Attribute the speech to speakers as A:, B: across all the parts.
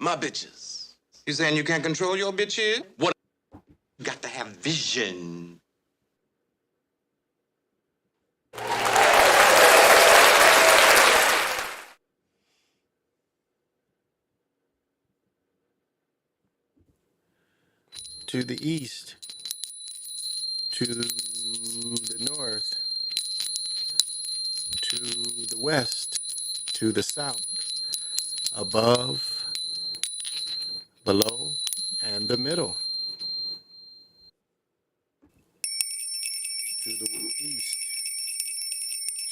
A: My bitches.
B: You saying you can't control your bitch here?
A: What? You got to have vision.
C: To the east, to the north, to the west, to the south, above, below, and the middle. To the east,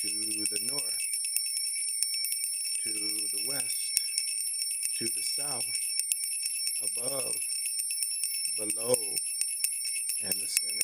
C: to the north, to the west, to the south, above, below, and the center.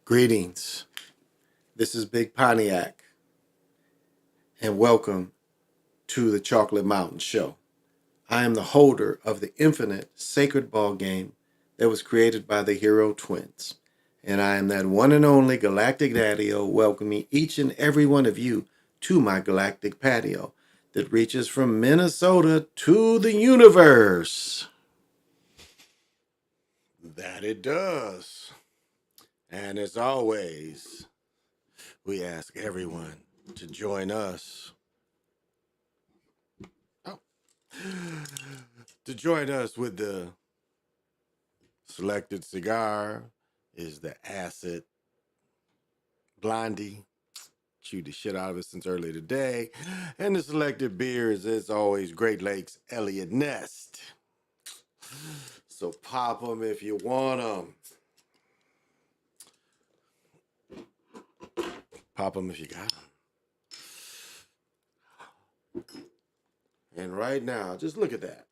C: Greetings. This is Big Pontiac, and welcome to the Chocolate Mountain Show. I am the holder of the infinite sacred ball game that was created by the Hero Twins, and I am that one and only Galactic Daddy-O welcoming each and every one of you to my galactic patio that reaches from Minnesota to the universe. That it does. And as always, we ask everyone to join us. To join us with the selected cigar is the Acid Blondie. Chewed the shit out of it since earlier today. And the selected beers, as always, Great Lakes Elliott Nest. So pop them if you want them. Pop them if you got them. And right now, just look at that.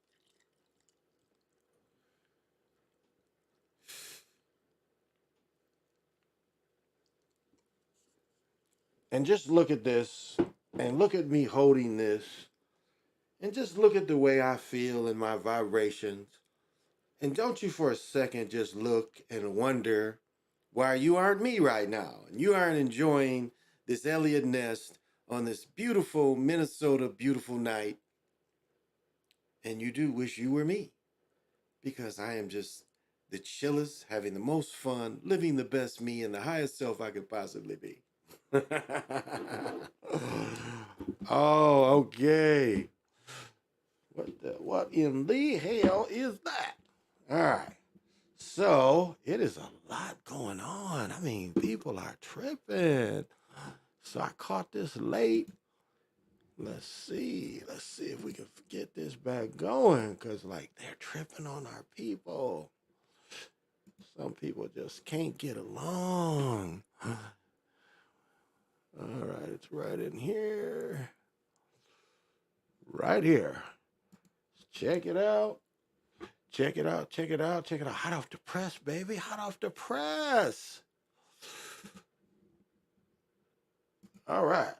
C: And just look at this, and look at me holding this, and just look at the way I feel in my vibrations. And don't you for a second just look and wonder why you aren't me right now. And you aren't enjoying this Elliott nest on this beautiful Minnesota beautiful night. And you do wish you were me, because I am just the chillest, having the most fun, living the best me and the highest self I could possibly be. Oh, okay. What in the hell is that? All right. So it is a lot going on. I mean, people are tripping. So I caught this late. Let's see if we can get this back going, because like they're tripping on our people. Some people just can't get along. All right, it's right in here. Right here. Check it out. Check it out. Check it out. Check it out. Hot off the press, baby. Hot off the press. All right.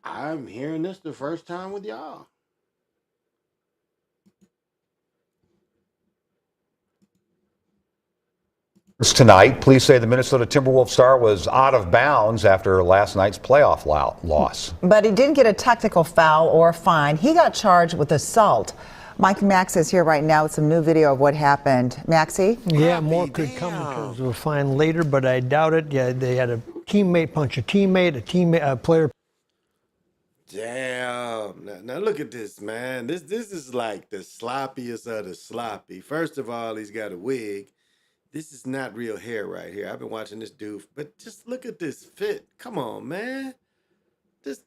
C: I'm hearing this the first time with y'all.
D: Tonight, police say the Minnesota Timberwolves star was out of bounds after last night's playoff loss.
E: But he didn't get a technical foul or a fine. He got charged with assault. Mike Max is here right now with some new video of what happened. Maxie?
F: Yeah, more could come in terms of a fine later, but I doubt it. Yeah, they had a teammate punch a teammate, a player.
C: Damn. Now look at this, man. This is like the sloppiest of the sloppy. First of all, he's got a wig. This is not real hair right here. I've been watching this dude, but just look at this fit. Come on, man.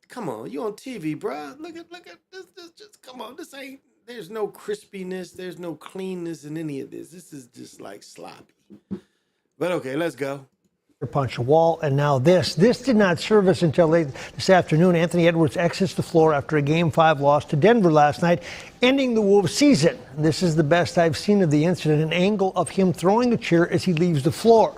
C: Come on. You on TV, bro. Look at this. Just come on. There's no crispiness. There's no cleanness in any of this. This is just like sloppy. But okay, let's go.
F: Punch a wall, and now this. This did not serve us until late this afternoon. Anthony Edwards exits the floor after a Game 5 loss to Denver last night, ending the Wolves' season. This is the best I've seen of the incident, an angle of him throwing a chair as he leaves the floor.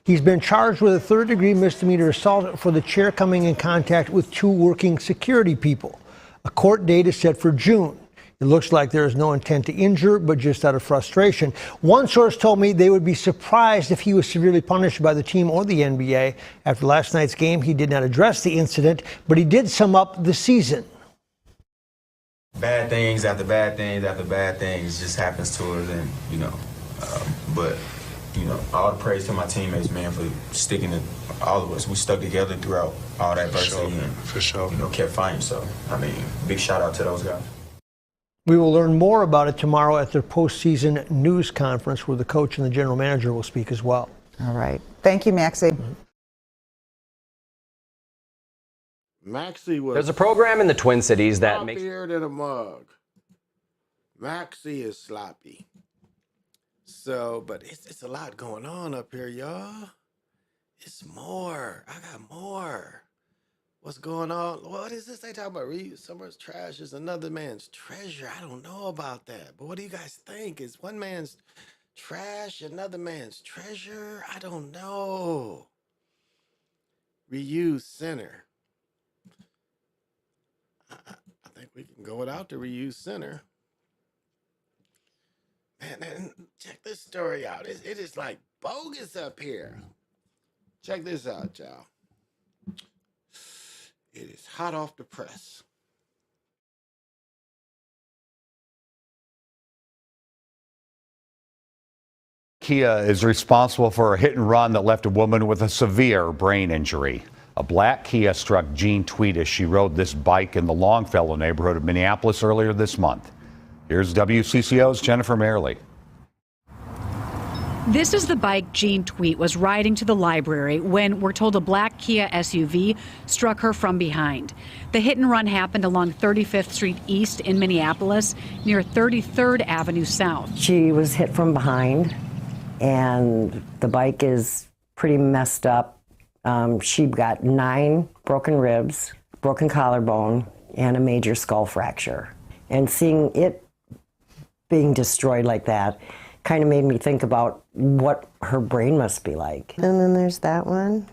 F: He's been charged with a third-degree misdemeanor assault for the chair coming in contact with two working security people. A court date is set for June. It looks like there is no intent to injure, but just out of frustration. One source told me they would be surprised if he was severely punished by the team or the NBA. After last night's game, he did not address the incident, but he did sum up the season.
G: Bad things after bad things after bad things just happens to us, and but all the praise to my teammates, man, for sticking to all of us. We stuck together throughout all that adversity,
B: For sure.
G: kept fighting. So I mean, big shout out to those guys.
F: We will learn more about it tomorrow at their postseason news conference, where the coach and the general manager will speak as well.
E: All right. Thank you, Maxie.
C: Maxie was
H: There's a program in the Twin Cities that makes
C: sloppier than a mug. Maxie is sloppy. So, but it's a lot going on up here, y'all. It's more. I got more. What's going on? What is this they talking about? Someone's trash is another man's treasure. I don't know about that. But what do you guys think? Is one man's trash another man's treasure? I don't know. Reuse center. I think we can go without the reuse center. Man, check this story out. It is like bogus up here. Check this out, y'all. It is hot off the press.
D: Kia is responsible for a hit and run that left a woman with a severe brain injury. A black Kia struck Jean Tweet as she rode this bike in the Longfellow neighborhood of Minneapolis earlier this month. Here's WCCO's Jennifer Merrily.
I: This is the bike Jean Tweet was riding to the library when we're told a black Kia SUV struck her from behind. The hit and run happened along 35th Street East in Minneapolis near 33rd Avenue South.
J: She was hit from behind, and the bike is pretty messed up. She got 9 broken ribs, broken collarbone, and a major skull fracture. And seeing it being destroyed like that kind of made me think about what her brain must be like. And then there's that one.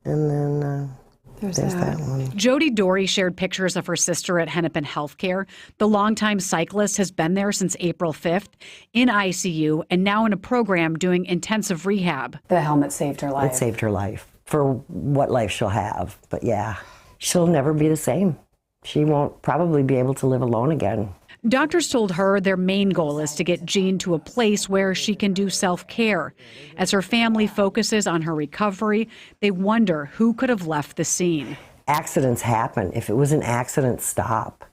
J: And then There's that one.
I: Jody Dory shared pictures of her sister at Hennepin Healthcare. The longtime cyclist has been there since April 5th, in ICU, and now in a program doing intensive rehab.
K: The helmet saved her life.
J: It saved her life for what life she'll have. But yeah, she'll never be the same. She won't probably be able to live alone again.
I: Doctors told her their main goal is to get Jean to a place where she can do self-care. As her family focuses on her recovery, they wonder who could have left the scene.
J: Accidents happen. If it was an accident, stop.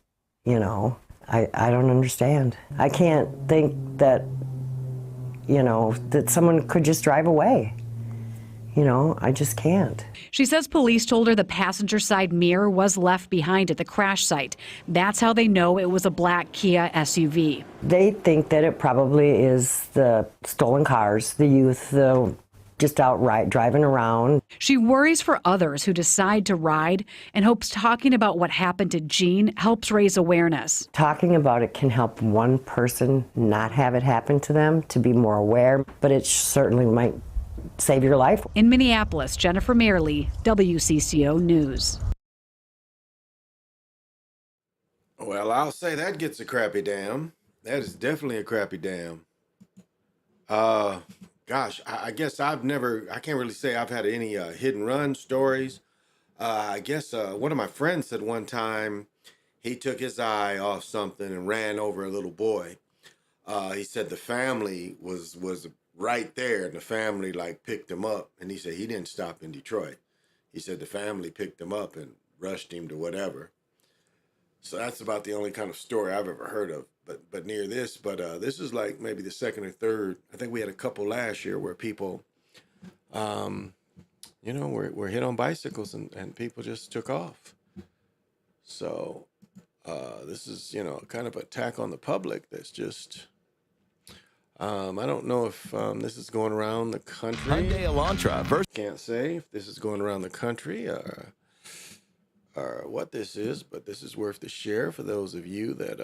J: You know, I don't understand. I can't think that, you know, that someone could just drive away. You know, I just can't.
I: She says police told her the passenger side mirror was left behind at the crash site. That's how they know it was a black Kia SUV.
J: They think that it probably is the stolen cars, the youth, just outright driving around.
I: She worries for others who decide to ride and hopes talking about what happened to Jean helps raise awareness.
J: Talking about it can help one person not have it happen to them, to be more aware, but it certainly might save your life.
I: In Minneapolis, Jennifer Mayerly, WCCO News.
C: Well, I'll say that gets a crappy dam. That is definitely a crappy dam. Gosh, I guess I can't really say I've had any hit and run stories. I guess one of my friends said one time he took his eye off something and ran over a little boy. He said the family was right there, and the family like picked him up, and he said he didn't stop in Detroit. He said the family picked him up and rushed him to whatever. So that's about the only kind of story I've ever heard of, but near this. But this is like maybe the second or third. I think we had a couple last year where people, you know, were hit on bicycles and people just took off. So this is, you know, kind of an attack on the public that's just... I don't know if this is going around the country.
L: Hyundai Elantra.
C: Can't say if this is going around the country or what this is, but this is worth the share for those of you that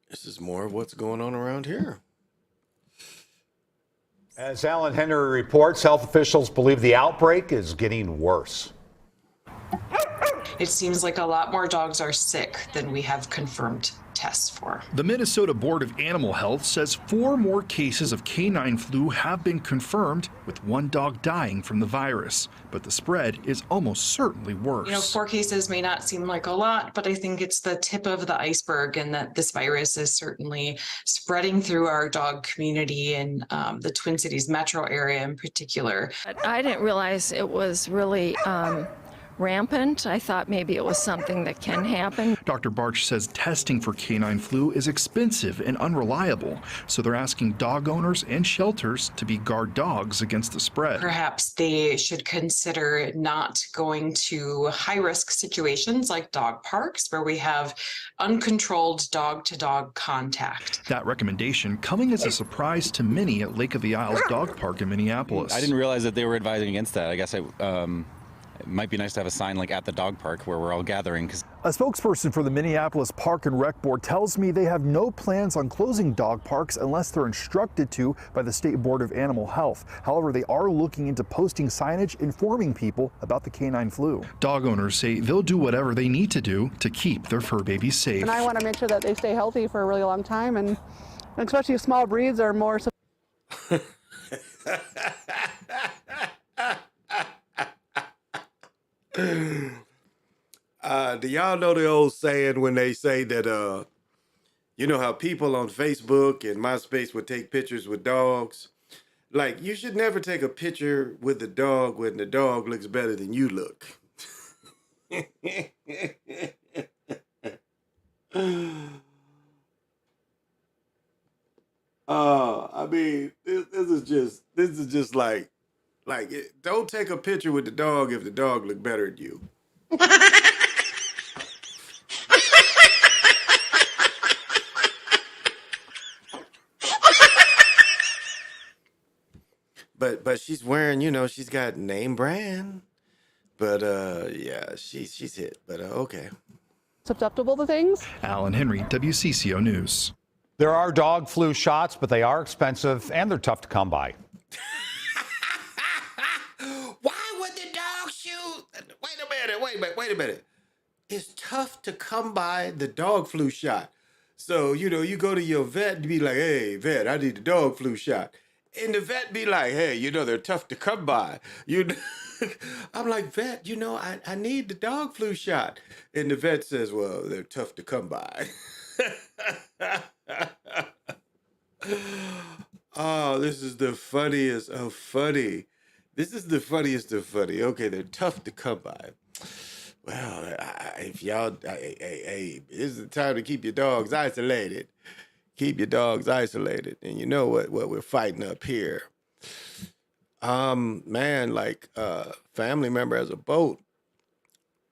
C: this is more of what's going on around here.
D: As Alan Henry reports, health officials believe the outbreak is getting worse.
M: It seems like a lot more dogs are sick than we have confirmed tests for.
L: The Minnesota Board of Animal Health says 4 more cases of canine flu have been confirmed, with 1 dog dying from the virus. But the spread is almost certainly worse.
M: You know, 4 cases may not seem like a lot, but I think it's the tip of the iceberg, and that this virus is certainly spreading through our dog community in the Twin Cities metro area in particular.
N: I didn't realize it was really rampant. I thought maybe it was something that can happen.
L: Dr. Barch says testing for canine flu is expensive and unreliable, so they're asking dog owners and shelters to be guard dogs against the spread.
M: Perhaps they should consider not going to high-risk situations like dog parks, where we have uncontrolled dog-to-dog contact.
L: That recommendation coming as a surprise to many at Lake of the Isles Dog Park in Minneapolis.
O: I didn't realize that they were advising against that. I guess it might be nice to have a sign like at the dog park where we're all gathering.
L: A spokesperson for the Minneapolis Park and Rec Board tells me they have no plans on closing dog parks unless they're instructed to by the State Board of Animal Health. However, they are looking into posting signage informing people about the canine flu. Dog owners say they'll do whatever they need to do to keep their fur babies safe.
P: And I want to make sure that they stay healthy for a really long time, and especially if small breeds are more...
C: Do y'all know the old saying when they say that, you know how people on Facebook and MySpace would take pictures with dogs? Like, you should never take a picture with the dog when the dog looks better than you look. I mean, this is just like, don't take a picture with the dog if the dog look better than you. But she's wearing, you know, she's got name brand. But yeah, she's hit. But okay.
P: Susceptible to things.
L: Alan Henry, WCCO News.
D: There are dog flu shots, but they are expensive and they're tough to come by.
C: wait a minute. It's tough to come by the dog flu shot. So, you go to your vet and be like, hey, vet, I need the dog flu shot. And the vet be like, hey, they're tough to come by. I'm like, vet, I need the dog flu shot. And the vet says, well, they're tough to come by. Oh, this is the funniest of funny. This is the funniest of funny. Okay, they're tough to come by. Well, if y'all, hey, this is the time to keep your dogs isolated. Keep your dogs isolated. And you know what we're fighting up here. Man, family member has a boat.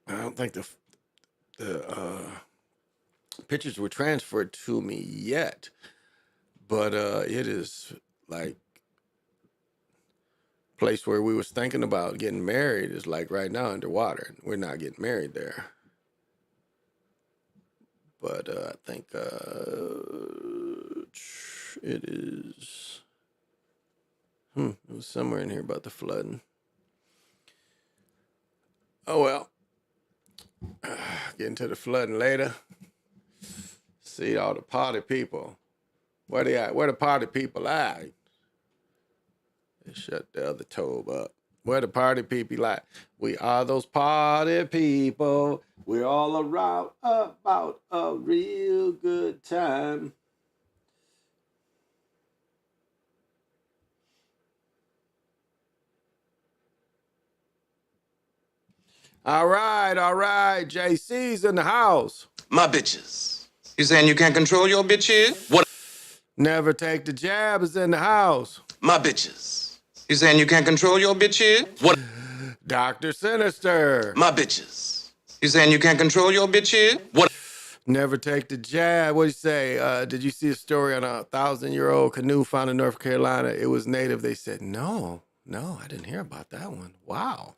C: I don't think the pictures were transferred to me yet, but it is like place where we was thinking about getting married is like right now underwater. We're not getting married there. But I think it is. It was somewhere in here about the flooding. Oh well. Getting to the flooding later. See all the party people. Where they at? Where the party people at? They shut the other tobe up. Where the party people at? We are those party people. We're all around about a real good time. All right. JC's in the house.
A: My bitches.
B: You saying you can't control your bitches?
A: What?
C: Never take the jab is in the house.
A: My bitches.
B: You saying you can't control your bitches?
A: What?
C: Dr. Sinister.
A: My bitches.
B: You saying you can't control your bitches?
A: What?
C: Never take the jab. What do you say? Did you see a story on a 1,000-year-old canoe found in North Carolina? It was native. They said, no, I didn't hear about that one. Wow.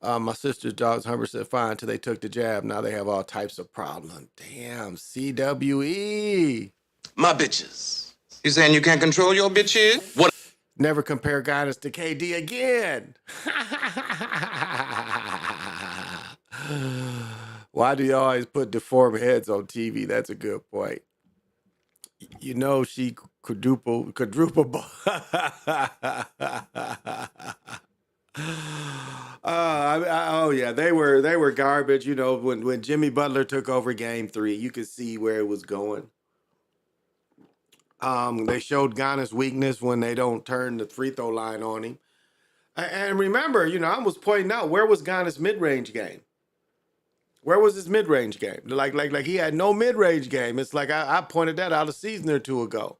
C: My sister's dog's 100% fine until they took the jab. Now they have all types of problems. Damn, CWE.
A: My bitches.
B: You saying you can't control your bitches?
A: What?
C: Never compare guidance to KD again. Why do you always put deformed heads on TV? That's a good point. She quadruple. Oh yeah, they were garbage. When Jimmy Butler took over Game 3, you could see where it was going. They showed Ghana's weakness when they don't turn the free throw line on him. And remember, I was pointing out, where was Ghana's mid-range game? Where was his mid-range game? Like he had no mid-range game. It's like I pointed that out a season or two ago.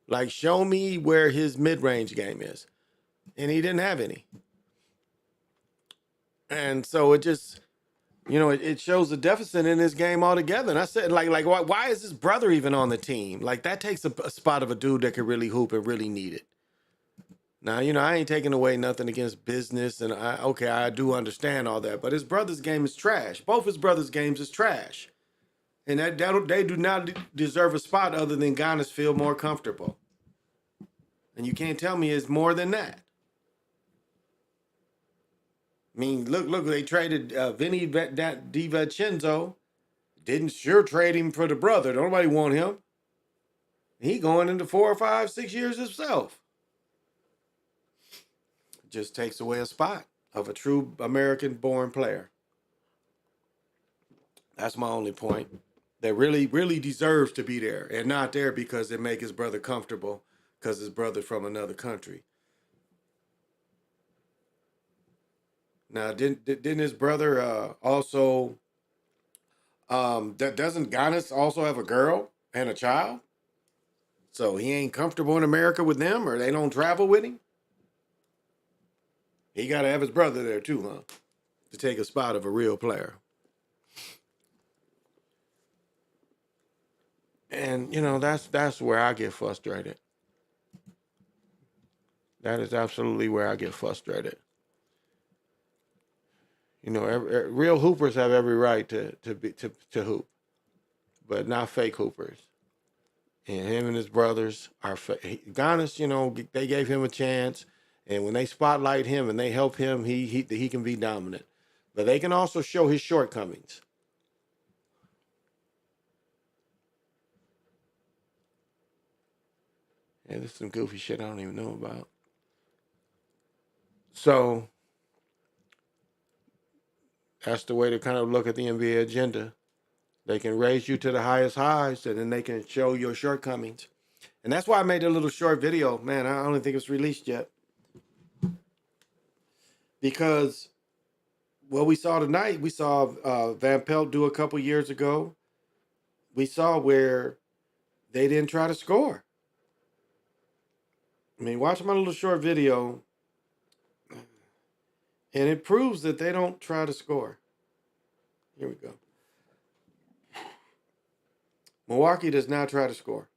C: Like, show me where his mid-range game is. And he didn't have any. And so it just, it shows the deficit in his game altogether. And I said, why is his brother even on the team? Like, that takes a spot of a dude that could really hoop and really need it. Now, I ain't taking away nothing against business, and I do understand all that, but his brother's game is trash. Both his brother's games is trash. And they do not deserve a spot other than Giannis feel more comfortable. And you can't tell me it's more than that. I mean, look, they traded Vinny DiVincenzo. Didn't sure trade him for the brother. Nobody want him. He going into 4 or 5, 6 years himself. Just takes away a spot of a true American-born player. That's my only point. That really, really deserves to be there and not there because it make his brother comfortable because his brother from another country. Now, didn't his brother also? Doesn't Giannis also have a girl and a child? So he ain't comfortable in America with them, or they don't travel with him? He got to have his brother there too, huh? To take a spot of a real player. And, that's where I get frustrated. That is absolutely where I get frustrated. Real hoopers have every right to hoop, but not fake hoopers. And him and his brothers are Giannis, they gave him a chance. And when they spotlight him and they help him, he can be dominant. But they can also show his shortcomings. Yeah, this is some goofy shit I don't even know about. So that's the way to kind of look at the NBA agenda. They can raise you to the highest highs, and then they can show your shortcomings. And that's why I made a little short video. Man, I don't think it's released yet. Because what we saw tonight, we saw Van Pelt do a couple years ago. We saw where they didn't try to score. I mean, watch my little short video, and it proves that they don't try to score. Here we go. Milwaukee does not try to score.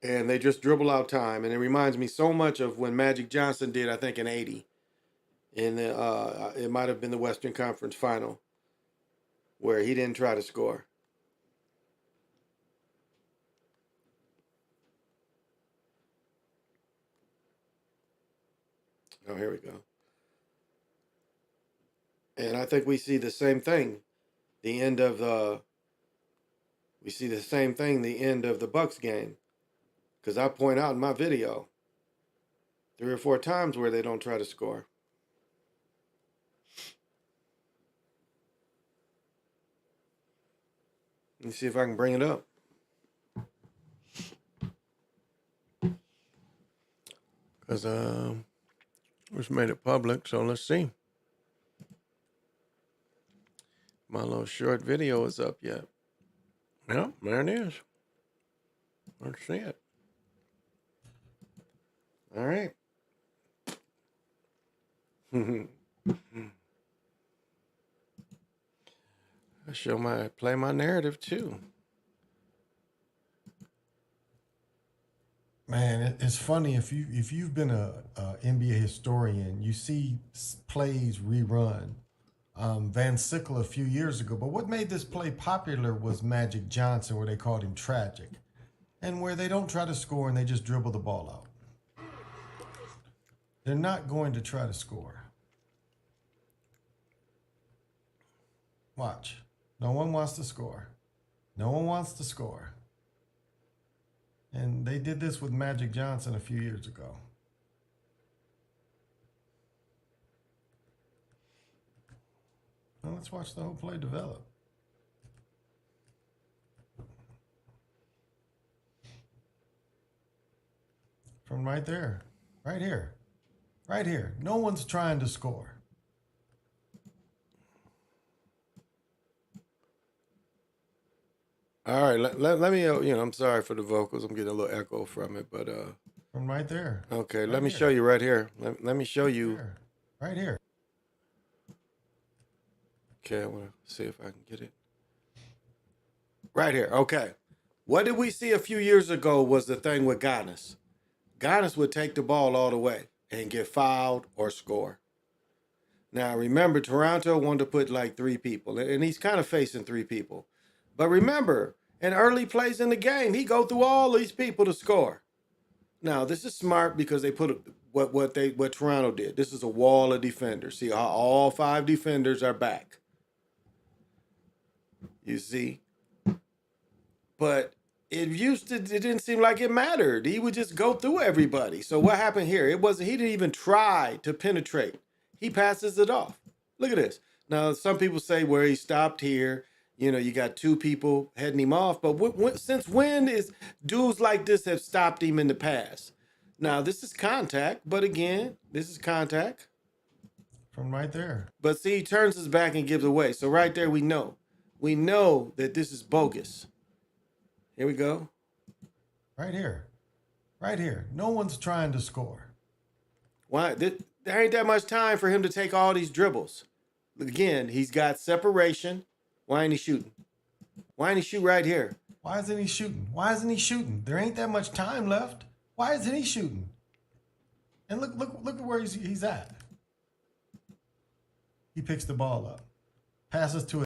C: And they just dribble out time. And it reminds me so much of when Magic Johnson did, I think, in 80. In the, it might have been the Western Conference Final, where he didn't try to score. Oh, here we go. And I think we see the same thing. The end of the end of the Bucks game. Because I point out in my video 3 or 4 times where they don't try to score. Let me see if I can bring it up. Because just made it public, so let's see. My little short video is up yet. Yep, there it is. Let's see it. All right. I play my narrative too. Man, it's funny if you've been a NBA historian, you see plays rerun. Van Sickle a few years ago, but what made this play popular was Magic Johnson, where they called him tragic, and where they don't try to score and they just dribble the ball out. They're not going to try to score. Watch. No one wants to score. No one wants to score. And they did this with Magic Johnson a few years ago. Well, let's watch the whole play develop. From right there, right here, right here. No one's trying to score. All right, let me, I'm sorry for the vocals. I'm getting a little echo from it, but from right there. Okay, right let me show you right here. Let me show you. Right here. Okay, I want to see if I can get it. Right here. Okay. What did we see a few years ago was the thing with Giannis. Giannis would take the ball all the way and get fouled or score. Now, remember, Toronto wanted to put like 3 people, and he's kind of facing 3 people. But remember, in early plays in the game, he go through all these people to score. Now, this is smart because they put what Toronto did. This is a wall of defenders. See how all 5 defenders are back. You see? But it didn't seem like it mattered. He would just go through everybody. So what happened here? He didn't even try to penetrate. He passes it off. Look at this. Now, some people say where he stopped here, you got 2 people heading him off. But since when is dudes like this have stopped him in the past? Now, this is contact. But again, this is contact. From right there. But see, he turns his back and gives away. So right there, we know. We know that this is bogus. Here we go. Right here. Right here. No one's trying to score. Why? There ain't that much time for him to take all these dribbles. Again, he's got separation. Why ain't he shooting? Why ain't he shoot right here? Why isn't he shooting? Why isn't he shooting? There ain't that much time left. Why isn't he shooting? And look at where he's at. He picks the ball up. Passes to a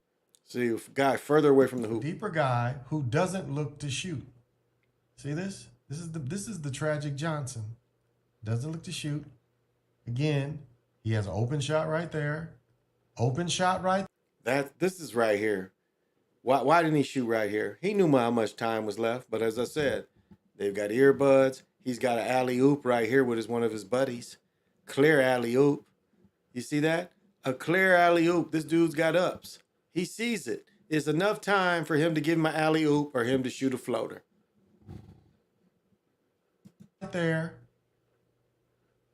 C: guy further away from the hoop. Deeper guy who doesn't look to shoot. See this? This is the tragic Johnson. Doesn't look to shoot. Again, he has an open shot right there. Open shot right. This is right here. Why didn't he shoot right here? He knew how much time was left, but as I said, they've got earbuds. He's got an alley-oop right here with one of his buddies. Clear alley-oop. You see that? A clear alley-oop. This dude's got ups. He sees it. It's enough time for him to give him an alley-oop or him to shoot a floater. Right there.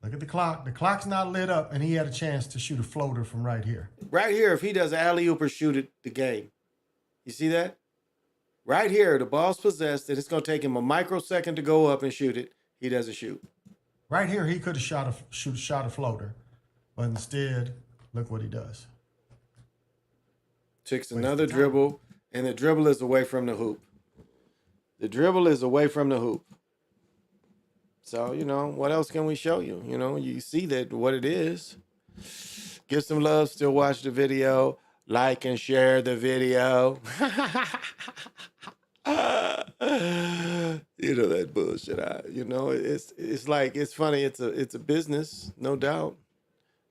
C: Look at the clock. The clock's not lit up, and he had a chance to shoot a floater from right here. Right here, if he does an alley-oop or shoot it, the game. You see that? Right here, the ball's possessed, and it's going to take him a microsecond to go up and shoot it. He doesn't shoot. Right here, he could have shot a floater, but instead, look what he does. Takes another dribble, and the dribble is away from the hoop. The dribble is away from the hoop. So, what else can we show you? You see that what it is. Give some love, still watch the video. Like and share the video. That bullshit. It's like, it's funny. It's a business, no doubt.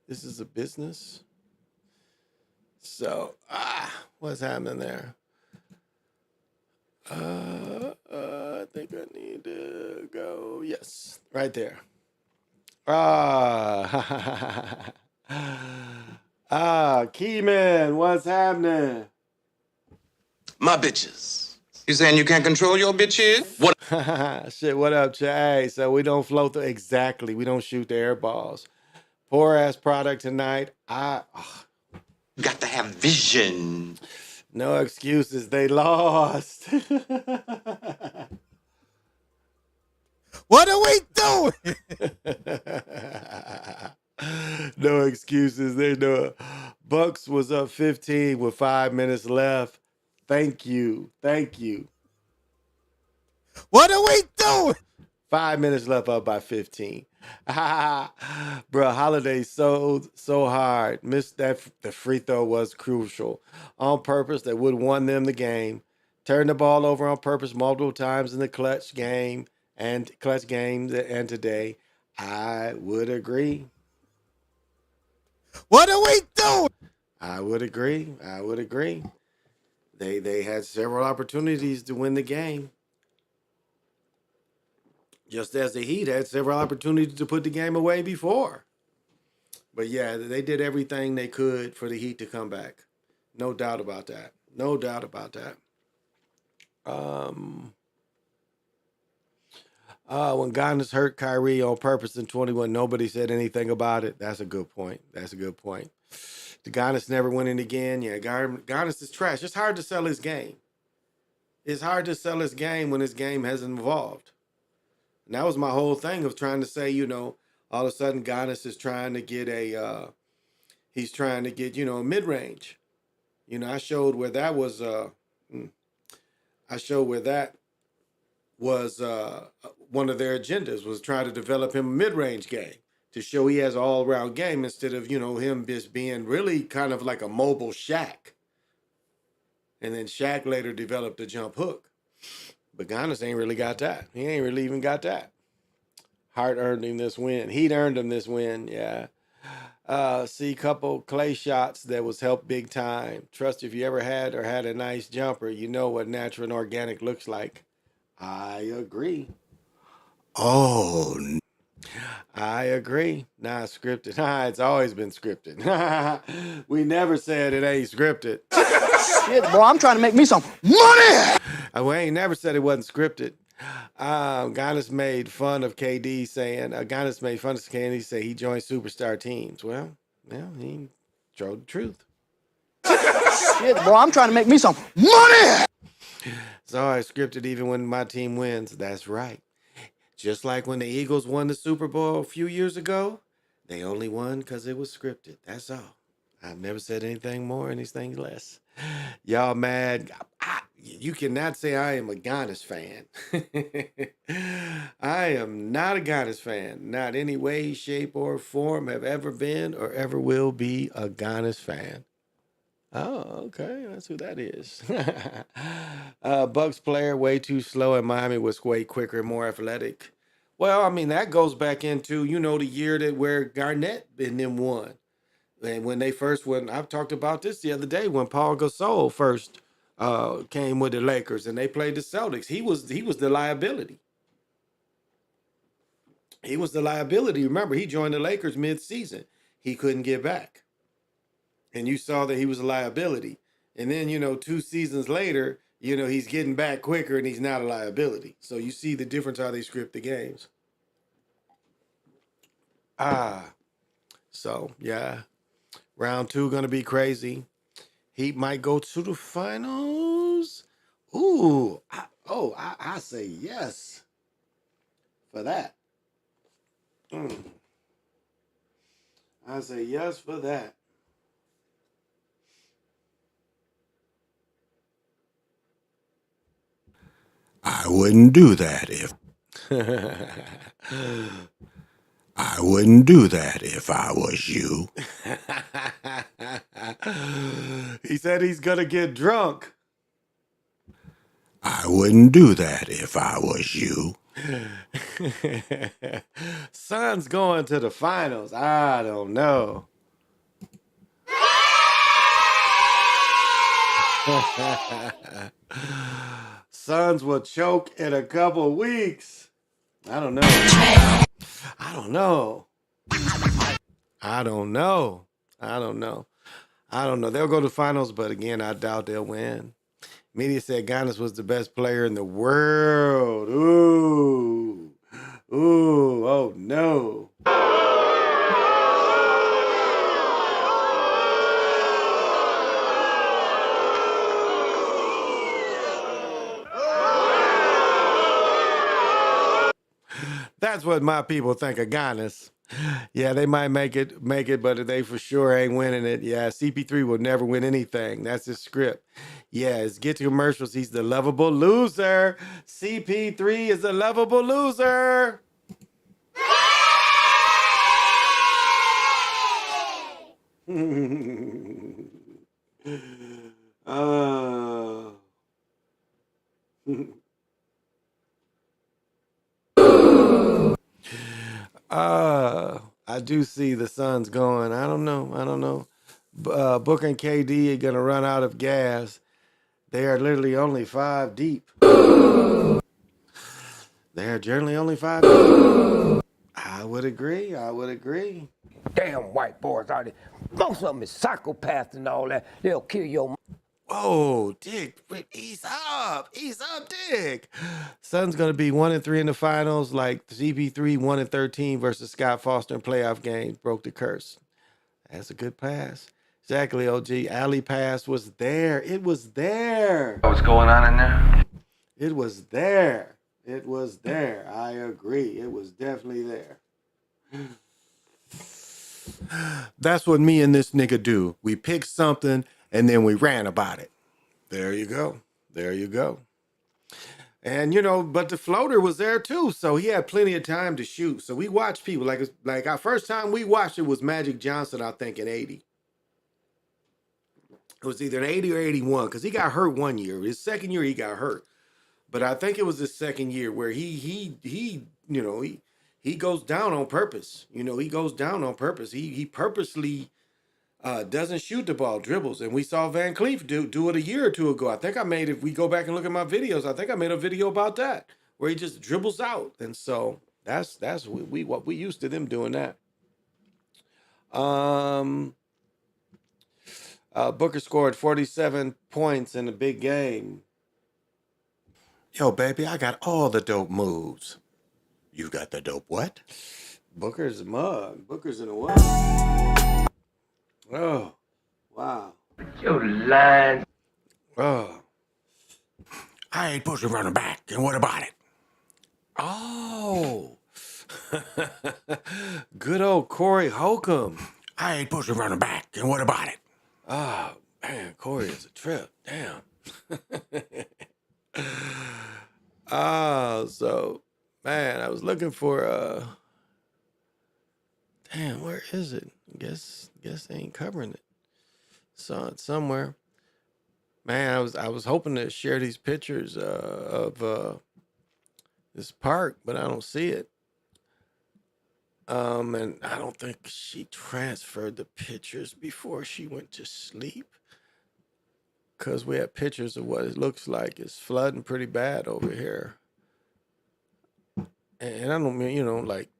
C: This is a business. So, what's happening there? I think I need to go. Yes, right there. Keyman, what's happening?
A: My bitches.
B: You saying you can't control your bitches?
A: What?
C: Shit, what up, Jay? So we don't float exactly. We don't shoot the air balls. Poor ass product tonight.
A: Got to have vision.
C: No excuses. They lost.
K: What are we doing?
C: No excuses. They know. Bucks was up 15 with 5 minutes left. Thank you.
K: What are we doing?
C: 5 minutes left, up by 15. Bro, Holiday so hard. Missed that. The free throw was crucial. On purpose, that would have won them the game. Turned the ball over on purpose multiple times in the clutch game and today. I would agree.
K: What are we doing?
C: I would agree. They had several opportunities to win the game. Just as the Heat had several opportunities to put the game away before. But yeah, they did everything they could for the Heat to come back. No doubt about that. When Giannis hurt Kyrie on purpose in 21, nobody said anything about it. That's a good point. The Giannis never winning again. Yeah, Giannis is trash. It's hard to sell his game. It's hard to sell his game when his game hasn't evolved. And that was my whole thing of trying to say, all of a sudden Giannis is trying to get a mid-range. I showed where that was one of their agendas, was trying to develop him a mid-range game to show he has an all-around game instead of, him just being really kind of like a mobile Shaq. And then Shaq later developed a jump hook. But Giannis ain't really got that. He ain't really even got that. Hart earned him this win. He'd earned him this win, yeah. See, couple clay shots that was helped big time. Trust if you ever had a nice jumper, you know what natural and organic looks like. I agree. Oh, I agree. Not scripted. It's always been scripted. We never said it ain't scripted.
K: Shit, bro, I'm trying to make me some money.
C: We ain't never said it wasn't scripted. Giannis made fun of KD saying, he joined superstar teams. Well, he told the truth.
K: Shit, bro, I'm trying to make me some money.
C: It's always scripted even when my team wins. That's right. Just like when the Eagles won the Super Bowl a few years ago, they only won because it was scripted. That's all. I've never said anything more, anything less. Y'all mad? You cannot say I am a Giannis fan. I am not a Giannis fan. Not any way, shape, or form have ever been or ever will be a Giannis fan. Oh, okay. That's who that is. Bucks player way too slow, and Miami was way quicker and more athletic. Well, I mean, that goes back into, the year that where Garnett and them won. And when they first went, I've talked about this the other day when Paul Gasol first came with the Lakers and they played the Celtics. He was the liability. He was the liability. Remember, he joined the Lakers mid-season. He couldn't get back. And you saw that he was a liability. And then, 2 seasons later, he's getting back quicker and he's not a liability. So you see the difference how they script the games. So yeah. Round 2 gonna be crazy. He might go to the finals. Ooh. I say yes for that. I say yes for that. I wouldn't do that if I wouldn't do that if I was you. He said he's gonna get drunk. I wouldn't do that if I was you. Suns going to the finals. I don't know. Suns will choke in a couple weeks. I don't know. I don't know. I don't know. I don't know. I don't know. They'll go to finals, but again, I doubt they'll win. Media said Giannis was the best player in the world. Ooh. Ooh. Oh, no. That's what my people think of Giannis. Yeah, they might make it, but they for sure ain't winning it. Yeah, CP3 will never win anything. That's his script. Yeah, it's get to commercials. He's the lovable loser. CP3 is a lovable loser. I do see the Suns going. I don't know. Booker and KD are going to run out of gas. They are literally only 5 deep. They are generally only 5 deep. I would agree.
Q: Damn white boys out there. Most of them is psychopaths and all that. They'll kill your.
C: Whoa, Dick, ease up, Dick. Suns gonna be 1-3 in the finals, like CP3 1-13 versus Scott Foster in playoff games. Broke the curse. That's a good pass. Exactly, OG. Alley pass was there. It was there.
R: What's going on in there?
C: It was there. I agree. It was definitely there. That's what me and this nigga do. We pick something and then we ran about it. There you go. And but the floater was there too, so he had plenty of time to shoot. So we watched people like our first time we watched it was Magic Johnson, I think, in 80. It was either in 80 or 81 because he got hurt one year. His second year he got hurt, but I think it was his second year where he goes down on purpose. He goes down on purpose. He purposely doesn't shoot the ball, dribbles. And we saw Van Cleef do it a year or two ago. I think if we go back and look at my videos, I think I made a video about that where he just dribbles out. And so that's what we used to them doing that. Booker scored 47 points in a big game. Yo, baby, I got all the dope moves. You got the dope what? Booker's a mug. Booker's in a what? Oh, wow.
Q: You lying.
C: Oh. I ain't supposed to run it back. And what about it? Oh. Good old Corey Holcomb. I ain't supposed to run it back. And what about it? Oh, man, Corey is a trip. Damn. So, man, I was looking for, damn, where is it? Guess they ain't covering it. Saw it somewhere. Man, I was hoping to share these pictures of this park, but I don't see it. And I don't think she transferred the pictures before she went to sleep. Cause we have pictures of what it looks like. It's flooding pretty bad over here. And I don't mean, like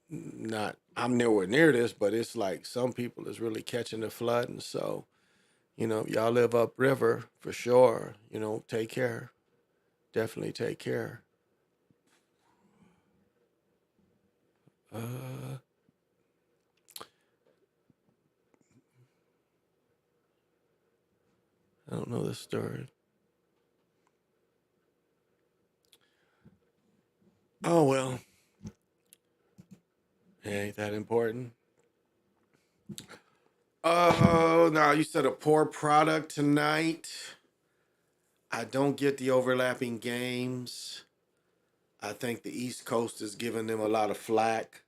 C: not I'm nowhere near this, but it's like some people is really catching the flood. And so, y'all live upriver for sure, take care. Definitely take care. I don't know this story. Oh well. It ain't that important. Oh, now you said a poor product tonight. I don't get the overlapping games. I think the East Coast is giving them a lot of flack.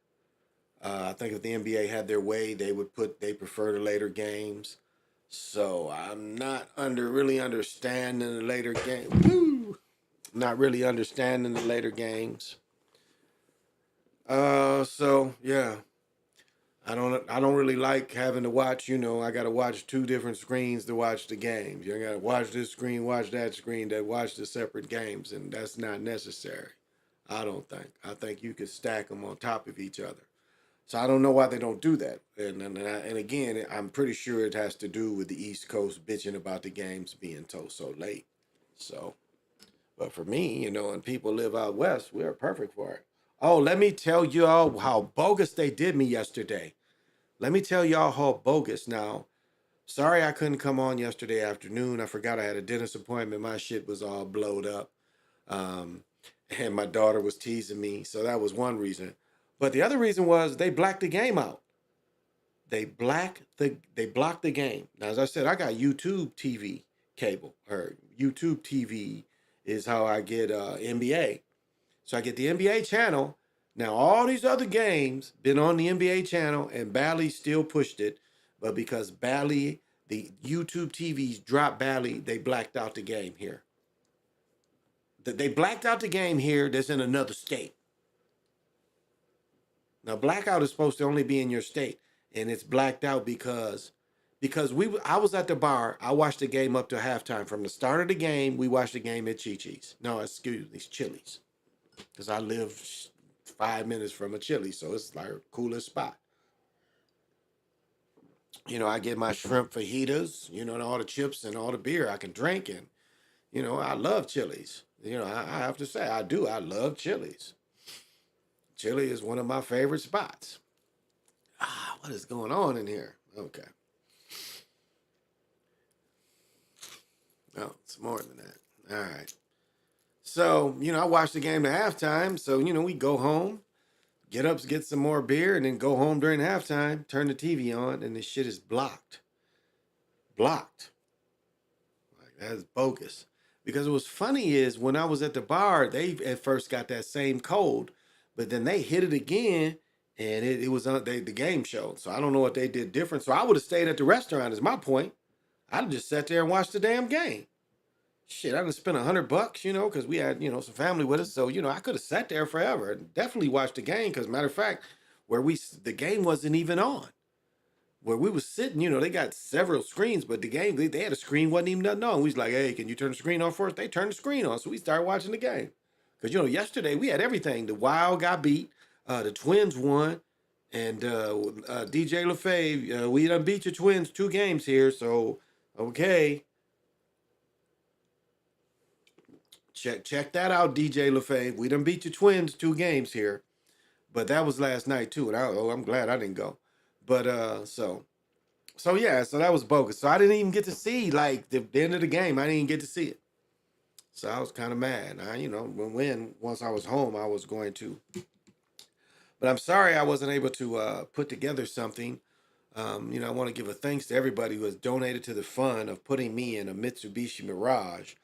C: I think if the NBA had their way, they prefer the later games. So I'm not really understanding the later game. Woo! Not really understanding the later games. So yeah. I don't really like having to watch, I gotta watch two different screens to watch the games. You gotta watch this screen, watch that screen, that watch the separate games, and that's not necessary. I don't think. I think you could stack them on top of each other. So I don't know why they don't do that. And again, I'm pretty sure it has to do with the East Coast bitching about the games being so late. So, but for me, and people live out west, we're perfect for it. Oh, let me tell you all how bogus they did me yesterday. Let me tell y'all how bogus now. Sorry I couldn't come on yesterday afternoon. I forgot I had a dentist appointment. My shit was all blowed up. And my daughter was teasing me. So that was one reason. But the other reason was they blacked the game out. They blocked the game. Now, as I said, I got YouTube TV cable, or YouTube TV is how I get NBA. So I get the NBA channel. Now, all these other games been on the NBA channel, and Bally still pushed it. But because Bally, the YouTube TVs dropped Bally, they blacked out the game here. They blacked out the game here that's in another state. Now, blackout is supposed to only be in your state, and it's blacked out because I was at the bar. I watched the game up to halftime. From the start of the game, we watched the game at Chi-Chi's. No, excuse me, Chili's. Because I live 5 minutes from a Chili's, so it's like a coolest spot. I get my shrimp fajitas, and all the chips and all the beer I can drink. And, I love Chili's. I have to say, I do. I love Chili's. Chili is one of my favorite spots. What is going on in here? Okay. Oh, it's more than that. All right. So, I watched the game to halftime. So, we go home, get up, get some more beer, and then go home during halftime, turn the TV on, and the shit is blocked. Blocked. Like, that's bogus. Because what's funny is when I was at the bar, they at first got that same code, but then they hit it again, and it was on the game show. So I don't know what they did different. So I would have stayed at the restaurant, is my point. I'd have just sat there and watched the damn game. Shit, I done spent $100, because we had, some family with us. So, I could have sat there forever and definitely watched the game. Because matter of fact, the game wasn't even on. Where we was sitting, they got several screens, but the game, they had a screen, wasn't even nothing on. We was like, hey, can you turn the screen on for us? They turned the screen on. So we started watching the game. Because, yesterday we had everything. The Wild got beat. The Twins won. And DJ LaFave, we done beat your Twins 2 games here. So, okay. Check that out, DJ LaFave. We done beat your Twins 2 games here. But that was last night too. And I'm glad I didn't go. But so yeah, so that was bogus. So I didn't even get to see like the end of the game. I didn't even get to see it. So I was kind of mad. Once I was home, I was going to. But I'm sorry I wasn't able to put together something. I want to give a thanks to everybody who has donated to the fund of putting me in a Mitsubishi Mirage.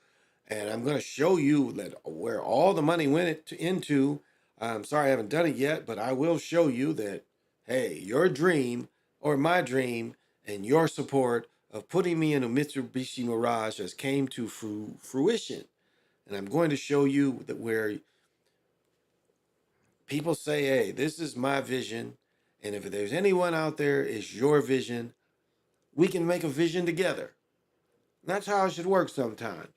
C: And I'm going to show you where all the money went into. I'm sorry I haven't done it yet, but I will show you that, hey, your dream or my dream and your support of putting me in a Mitsubishi Mirage has came to fruition. And I'm going to show you that where people say, hey, this is my vision. And if there's anyone out there, it's your vision. We can make a vision together. And that's how it should work sometimes.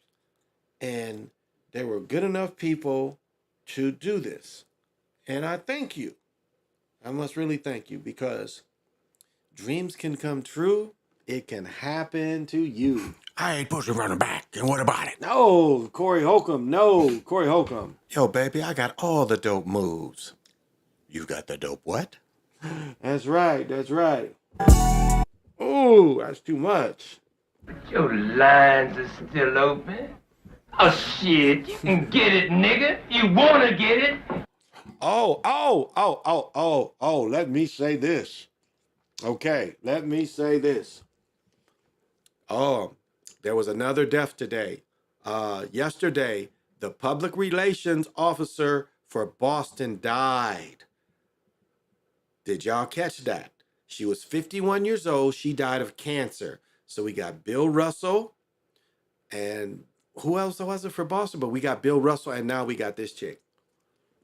C: And there were good enough people to do this. And I thank you. I must really thank you because dreams can come true. It can happen to you.
B: I ain't supposed to run it back. And what about it?
C: No, Corey Holcomb. No, Corey Holcomb. Yo, baby, I got all the dope moves.
B: You got the dope what?
C: That's right. That's right. Ooh, that's too much.
Q: Your lines are still open. Oh shit, you can get it, nigga. You wanna get it?
C: Oh, let me say this. Okay, let me say this. Oh, there was another death today. Yesterday, the public relations officer for Boston died. Did y'all catch that? She was 51 years old. She died of cancer. So we got Bill Russell and who else was it for Boston? But we got Bill Russell and now we got this chick.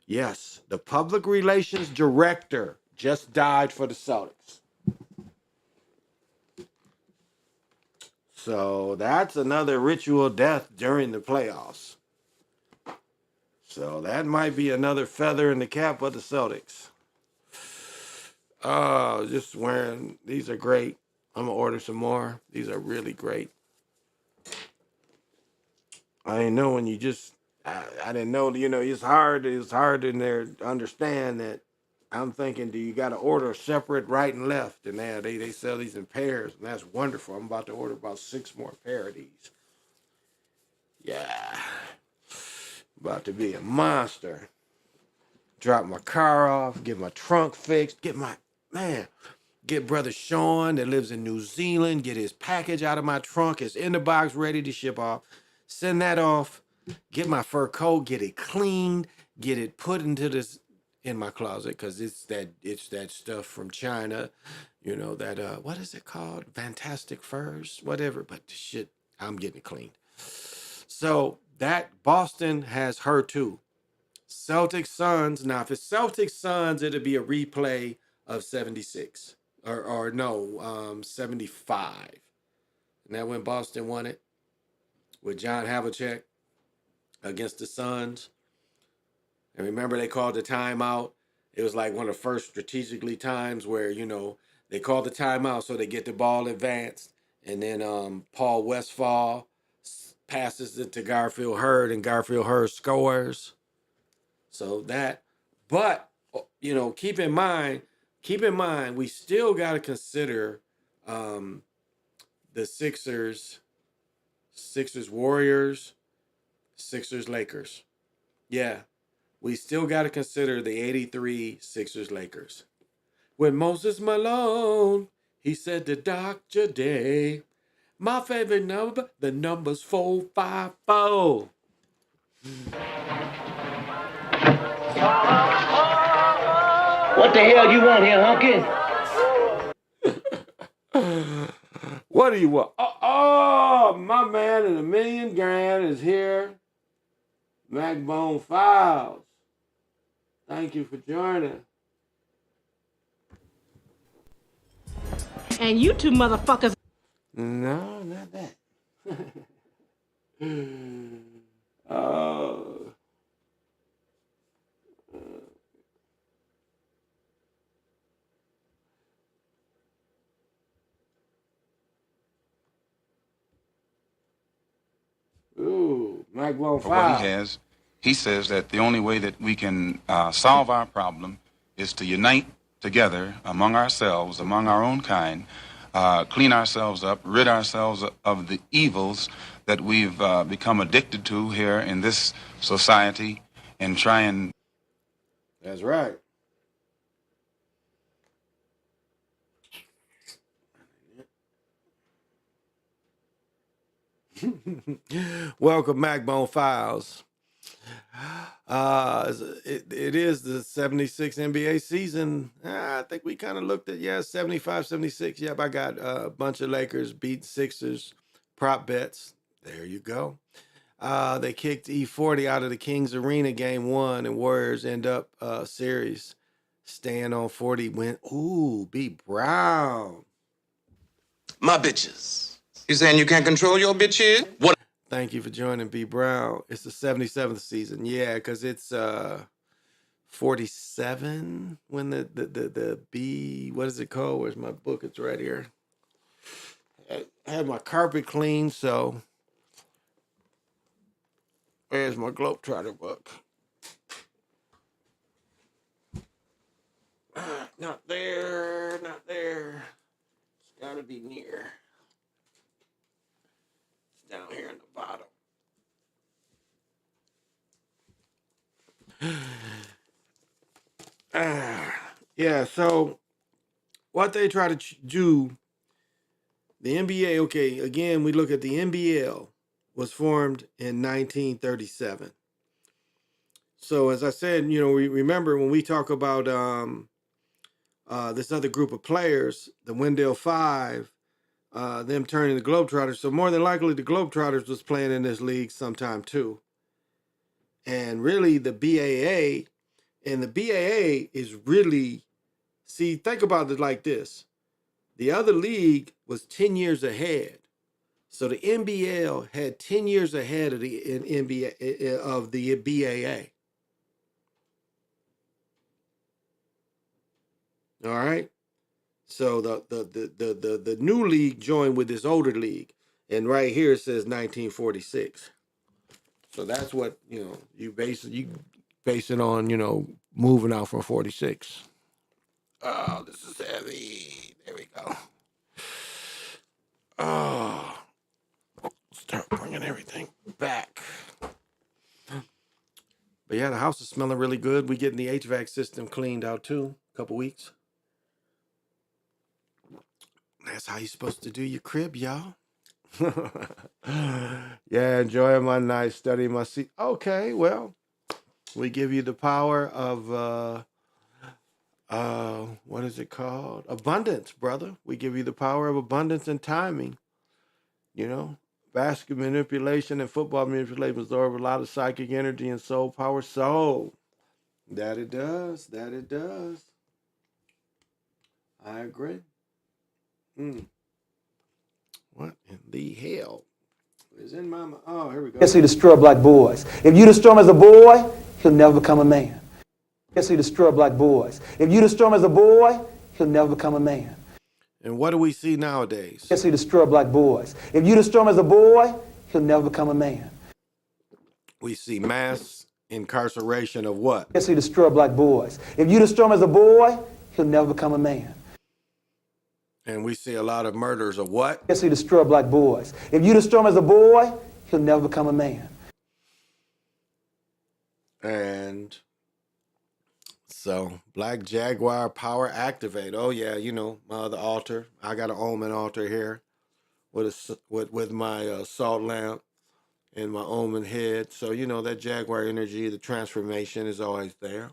C: Yes, the public relations director just died for the Celtics. So that's another ritual death during the playoffs. So that might be another feather in the cap of the Celtics. Oh, just wearing, these are great. I'm gonna order some more. These are really great. I didn't know when you just, I didn't know, it's hard in there to understand that. I'm thinking, do you got to order separate right and left? And now they sell these in pairs, and that's wonderful. I'm about to order about 6 more pair of these. Yeah. About to be a monster. Drop my car off, get my trunk fixed, get brother Sean that lives in New Zealand, get his package out of my trunk. It's in the box, ready to ship off. Send that off, get my fur coat, get it cleaned, get it put into this in my closet because it's that stuff from China, that what is it called? Fantastic Furs, whatever. But the shit, I'm getting it cleaned. So that Boston has her too. Celtics Suns. Now, if it's Celtics Suns, it'll be a replay of 76 or no, 75. And that when Boston won it with John Havlicek against the Suns. And remember, they called the timeout. It was like one of the first strategically times where, they call the timeout so they get the ball advanced. And then Paul Westphal passes it to Garfield Hurd, and Garfield Hurd scores. So that, but, keep in mind, we still got to consider the Sixers Warriors, Sixers Lakers. Yeah. We still got to consider the 83 Sixers Lakers. When Moses Malone, he said to Dr. Day, my favorite number, the number's 454.
Q: What the hell you want here,
C: hunky? What do you want? Oh, my man in $1,000,000 is here. Macbone Files. Thank you for joining.
R: And you two motherfuckers.
C: No, not that. Oh. Ooh, Macbone
S: For what
C: Files.
S: he says that the only way that we can solve our problem is to unite together among ourselves, among our own kind, clean ourselves up, rid ourselves of the evils that we've become addicted to here in this society, and try and...
C: That's right. Welcome, Macbone Files. It is the 76 NBA season. I think we kind of looked at, 75, 76. Yep, I got a bunch of Lakers beat Sixers prop bets. There you go. They kicked E40 out of the Kings Arena game 1, and Warriors end up series staying on 40 win. Ooh, B Brown.
A: My bitches. You saying you can't control your bitches? What?
C: Thank you for joining, B Brown. It's the 77th season. Yeah, because it's 47 when the B, what is it called? Where's my book? It's right here. I had my carpet cleaned, so where's my Globetrotter book? Not there, not there. It's gotta be near. It's down here in the bottom. Yeah, so what they try to do, the NBA, okay, again, we look at the NBL was formed in 1937. So as I said, we remember when we talk about this other group of players, the Wendell Five, them turning the Globetrotters. So more than likely the Globetrotters was playing in this league sometime too. And really the BAA, and the BAA is really, see, think about it like this. The other league was 10 years ahead. So the NBL had 10 years ahead of the NBA of the BAA. All right. So the new league joined with this older league. And right here it says 1946. So that's what, you base it on, moving out from 46. Oh, this is heavy. There we go. Oh, start bringing everything back. But yeah, the house is smelling really good. We getting the HVAC system cleaned out too. A couple weeks. That's how you're supposed to do your crib, y'all. Yeah, enjoying my night, studying my seat. Okay, well, we give you the power of what is it called? Abundance, brother. We give you the power of abundance and timing. Basketball manipulation and football manipulation absorb a lot of psychic energy and soul power. So that it does. That it does. I agree. What in the hell is in my mind? Oh, here we go.
R: Yes, he destroy black boys. If you destroy him as a boy, he'll never become a man. Yes, he destroy black boys. If you destroy him as a boy, he'll never become a man.
C: And what do we see nowadays?
R: Yes, he destroy black boys. If you destroy him as a boy, he'll never become a man.
C: We see mass incarceration of what?
R: Yes, he destroy black boys. If you destroy him as a boy, he'll never become a man.
C: And we see a lot of murders of what?
R: Yes, he destroy black boys. If you destroy him as a boy, he'll never become a man.
C: And so, Black Jaguar power activate. Oh yeah, my other altar. I got an omen altar here with my salt lamp and my omen head. So that Jaguar energy, the transformation is always there.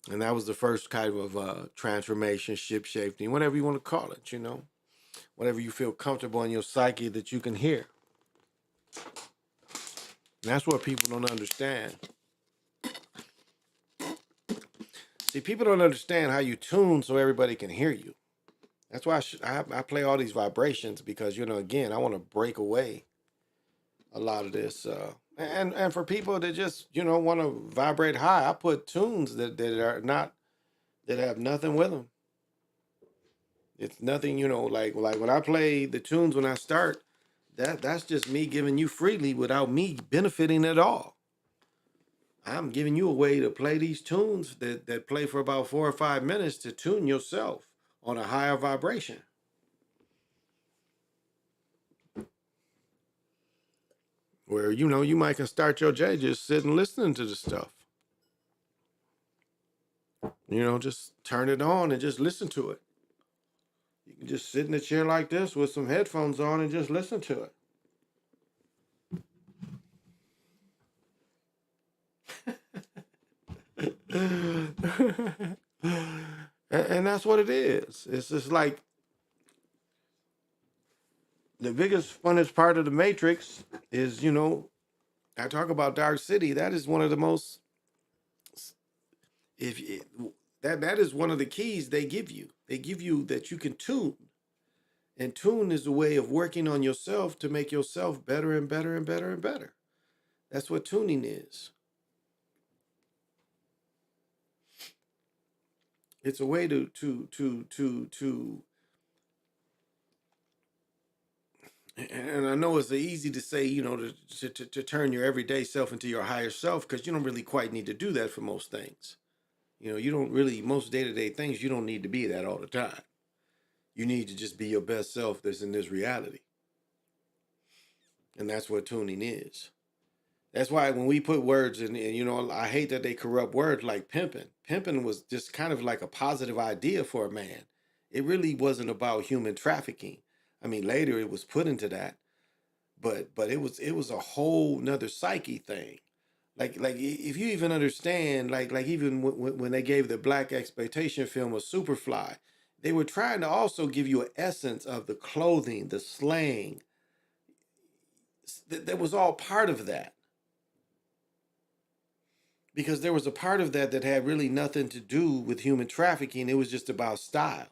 C: And that was the first kind of transformation, ship shaping, whatever you want to call it. Whatever you feel comfortable in your psyche that you can hear. And that's what people don't understand. See, people don't understand how you tune so everybody can hear you. That's why I play all these vibrations because, again, I want to break away a lot of this. And for people that just, want to vibrate high, I put tunes that are not, that have nothing with them. It's nothing, like when I play the tunes when I start, that's just me giving you freely without me benefiting at all. I'm giving you a way to play these tunes that play for about 4 or 5 minutes to tune yourself on a higher vibration. Where, you might can start your day just sitting listening to the stuff. Just turn it on and just listen to it. You can just sit in a chair like this with some headphones on and just listen to it. And that's what it is. It's just like the biggest, funnest part of the Matrix is, I talk about Dark City. That is one of the most, if it, that is one of the keys they give you. They give you that you can tune. And tune is a way of working on yourself to make yourself better and better and better and better. That's what tuning is. It's a way to and I know it's easy to say, to turn your everyday self into your higher self, because you don't really quite need to do that for most things. You don't really, most day-to-day things, you don't need to be that all the time. You need to just be your best self that's in this reality. And that's what tuning is. That's why when we put words in, and I hate that they corrupt words like pimping. Pimping was just kind of like a positive idea for a man. It really wasn't about human trafficking. I mean, later it was put into that, but it was a whole nother psyche thing. Like if you even understand, like even when they gave the black exploitation film of Superfly, they were trying to also give you an essence of the clothing, the slang. That was all part of that. Because there was a part of that that had really nothing to do with human trafficking. It was just about style.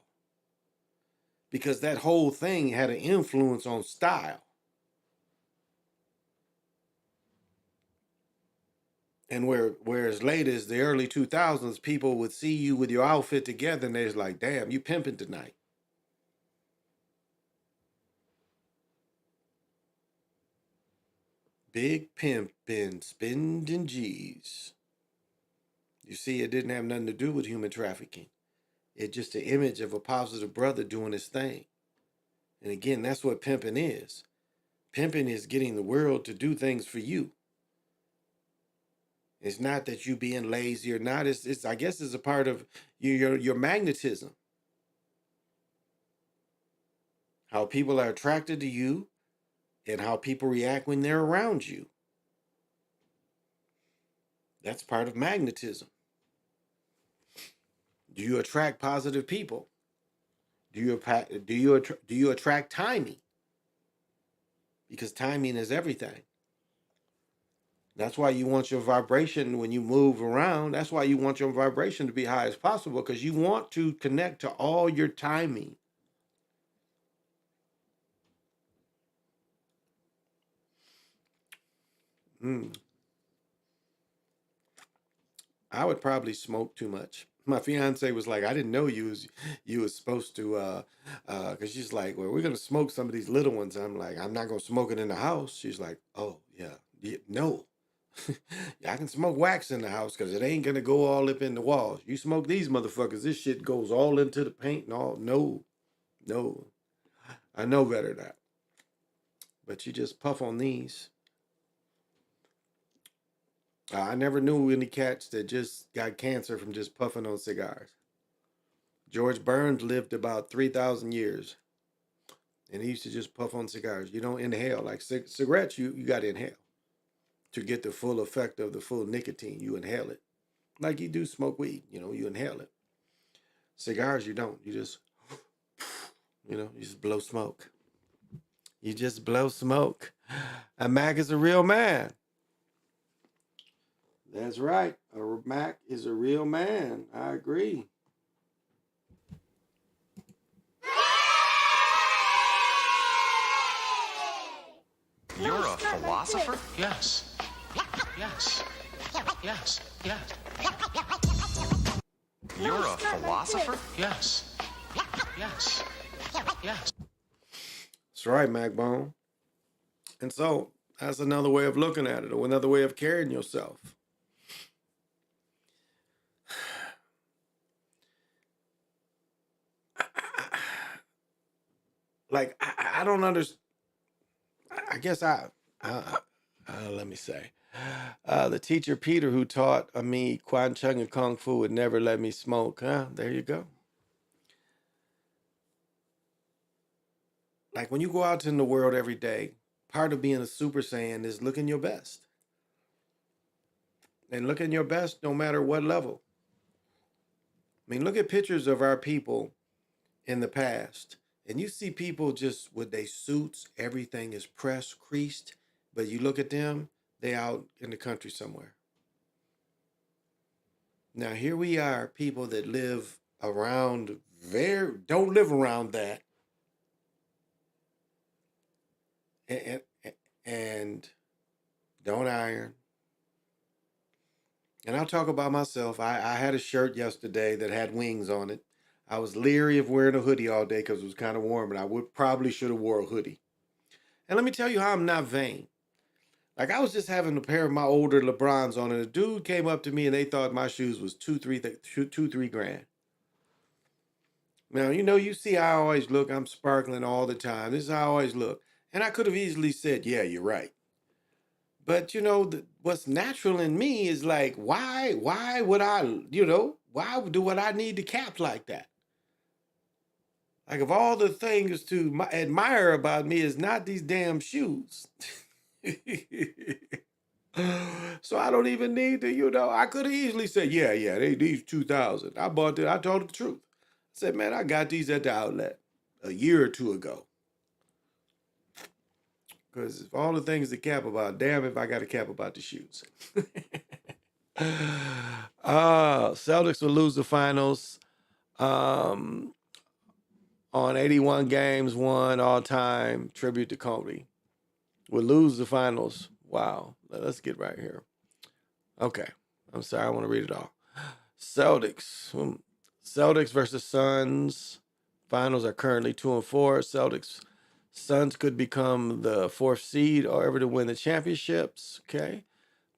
C: Because that whole thing had an influence on style. And whereas late as the early 2000s, people would see you with your outfit together and they're like, damn, you pimping tonight. Big pimpin', spending G's. You see, it didn't have nothing to do with human trafficking. It's just an image of a positive brother doing his thing. And again, that's what pimping is. Pimping is getting the world to do things for you. It's not that you being lazy or not. It's I guess it's a part of your magnetism. How people are attracted to you and how people react when they're around you. That's part of magnetism. Do you attract positive people? Do you attract timing? Because timing is everything. That's why you want your vibration when you move around. That's why you want your vibration to be high as possible, because you want to connect to all your timing. I would probably smoke too much. My fiance was like, I didn't know you was supposed to because she's like, well, we're gonna smoke some of these little ones. I'm like, I'm not gonna smoke it in the house. She's like, oh yeah, no. I can smoke wax in the house because it ain't gonna go all up in the walls. You smoke these motherfuckers, this shit goes all into the paint and all. No. I know better than that. But you just puff on these. I never knew any cats that just got cancer from just puffing on cigars. George Burns lived about 3,000 years. And he used to just puff on cigars. You don't inhale. Like cigarettes, you got to inhale. To get the full effect of the full nicotine, you inhale it. Like you do smoke weed, you inhale it. Cigars, you don't. You just, you just blow smoke. You just blow smoke. A Mac is a real man. That's right. A Mac is a real man. I agree.
A: You're a philosopher? Yes. Yes. Yes. Yes. You're a philosopher? Yes. Yes. Yes.
C: That's right, Macbone. And so that's another way of looking at it, or another way of carrying yourself. Like, I don't understand. I guess let me say. The teacher Peter who taught me Quan Chung and Kung Fu would never let me smoke. There you go. Like when you go out in the world every day, part of being a Super Saiyan is looking your best. And looking your best no matter what level. I mean, look at pictures of our people in the past, and you see people just with their suits, everything is pressed, creased, but you look at them, they out in the country somewhere. Now here we are, people that live around don't live around that, and, and don't iron. And I'll talk about myself. I had a shirt yesterday that had wings on it. I was leery of wearing a hoodie all day because it was kind of warm, and I would probably should have wore a hoodie. And let me tell you how I'm not vain. Like, I was just having a pair of my older LeBrons on, and a dude came up to me and they thought my shoes was two, three grand. Now, you see how I always look. I'm sparkling all the time. This is how I always look. And I could have easily said, yeah, you're right. But, what's natural in me is like, why would I, why do what I need to cap like that? Like, of all the things to admire about me is not these damn shoes. So I don't even need to, I could have easily said, yeah, these 2,000. I bought it. I told the truth. I said, man, I got these at the outlet a year or two ago. Because if all the things to cap about, damn if I got to cap about the shoes. Celtics will lose the finals on 81 games, won all time. Tribute to Kobe. Will lose the finals. Wow. Let's get right here. Okay. I'm sorry. I want to read it all. Celtics versus Suns. Finals are currently 2-4. Suns could become the 4th seed or ever to win the championships. Okay.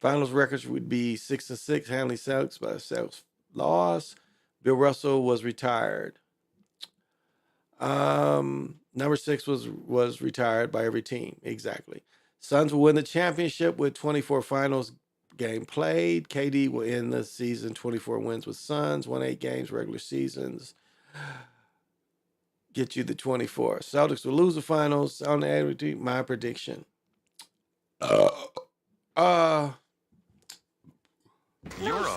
C: Finals records would be 6-6, handling Celtics by Celtics loss. Bill Russell was retired. Number 6 was retired by every team. Exactly. Suns will win the championship with 24 finals game played. KD will end the season 24 wins with Suns, won 8 games, regular seasons. Get you the 24. Celtics will lose the finals on the average. My prediction.
A: You're a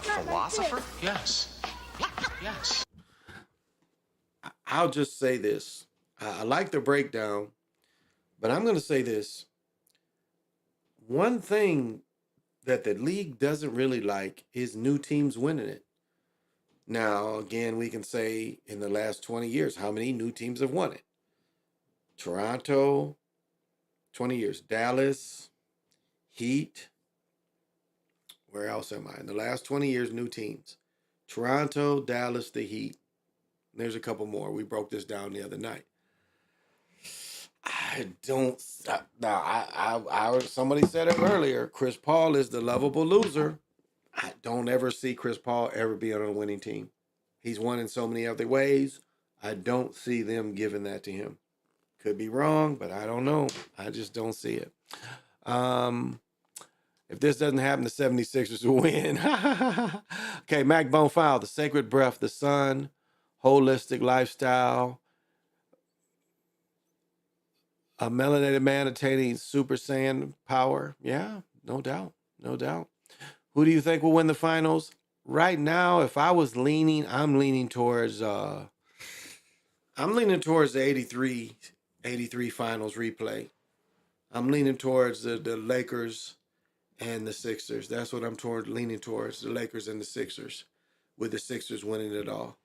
A: philosopher? Yes. Yes.
C: I'll just say this. I like the breakdown, but I'm going to say this. One thing that the league doesn't really like is new teams winning it. Now, again, we can say in the last 20 years, how many new teams have won it? Toronto, 20 years. Dallas, Heat. Where else am I? In the last 20 years, new teams. Toronto, Dallas, the Heat. There's a couple more. We broke this down the other night. Somebody said it earlier. Chris Paul is the lovable loser. I don't ever see Chris Paul ever be on a winning team. He's won in so many other ways. I don't see them giving that to him. Could be wrong, but I don't know. I just don't see it. If this doesn't happen, the 76ers will win. Okay, Mac Bonfile, The Sacred Breath, The Sun, Holistic Lifestyle, a melanated man attaining Super Saiyan power. Yeah, no doubt. No doubt. Who do you think will win the finals? Right now, if I was leaning, I'm leaning towards the 83 finals replay. I'm leaning towards the Lakers and the Sixers. That's what I'm leaning towards, the Lakers and the Sixers, with the Sixers winning it all.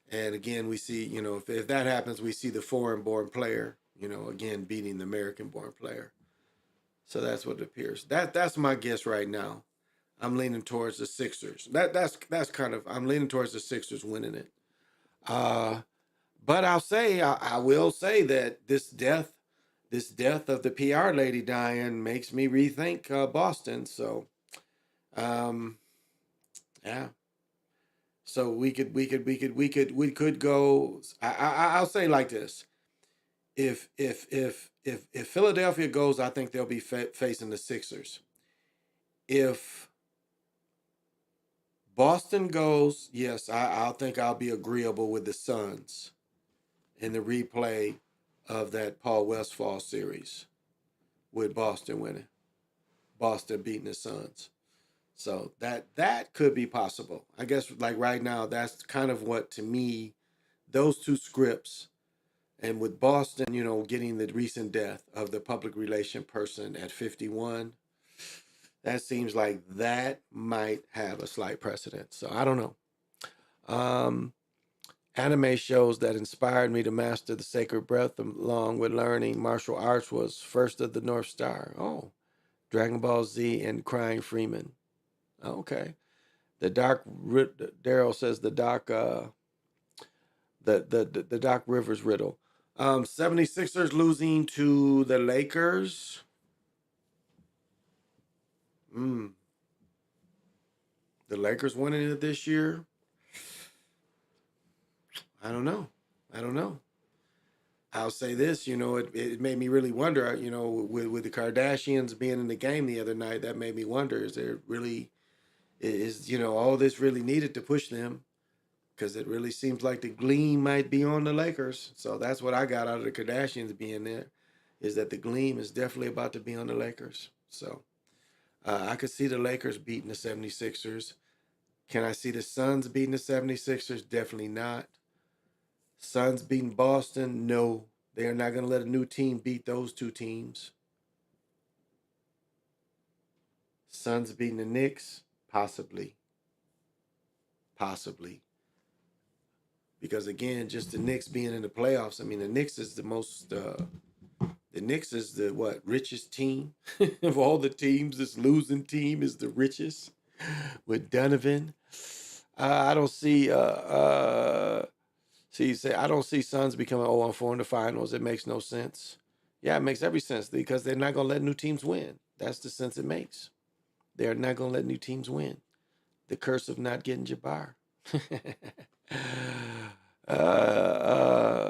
C: And again, we see, if that happens, we see the foreign-born player, again, beating the American-born player. So that's what it appears. That's my guess right now. I'm leaning towards the Sixers. I'm leaning towards the Sixers winning it. But I will say that this death of the PR lady dying makes me rethink Boston. So, yeah. So we could go. I'll say like this: if Philadelphia goes, I think they'll be facing the Sixers. If Boston goes, yes, I think I'll be agreeable with the Suns in the replay of that Paul Westphal series with Boston winning, Boston beating the Suns. So that could be possible. I guess like right now, that's kind of what to me, those two scripts, and with Boston, getting the recent death of the public relation person at 51, that seems like that might have a slight precedent. So I don't know. Anime shows that inspired me to master the sacred breath along with learning martial arts was First of the North Star. Oh, Dragon Ball Z and Crying Freeman. Okay. The Daryl says the the Doc Rivers riddle. 76ers losing to the Lakers. The Lakers winning it this year. I don't know. I'll say this, it made me really wonder, with the Kardashians being in the game the other night, that made me wonder, all this really needed to push them? Because it really seems like the gleam might be on the Lakers. So that's what I got out of the Kardashians being there, is that the gleam is definitely about to be on the Lakers. So I could see the Lakers beating the 76ers. Can I see the Suns beating the 76ers? Definitely not. Suns beating Boston? No. They are not going to let a new team beat those two teams. Suns beating the Knicks? Possibly. Because again, just the Knicks being in the playoffs. I mean, the Knicks is the Knicks is the richest team of all the teams. This losing team is the richest with Donovan. I don't see. I don't see Suns becoming 0-4 in the finals. It makes no sense. Yeah, it makes every sense because they're not gonna let new teams win. That's the sense it makes. They're not gonna let new teams win. The curse of not getting Jabbar.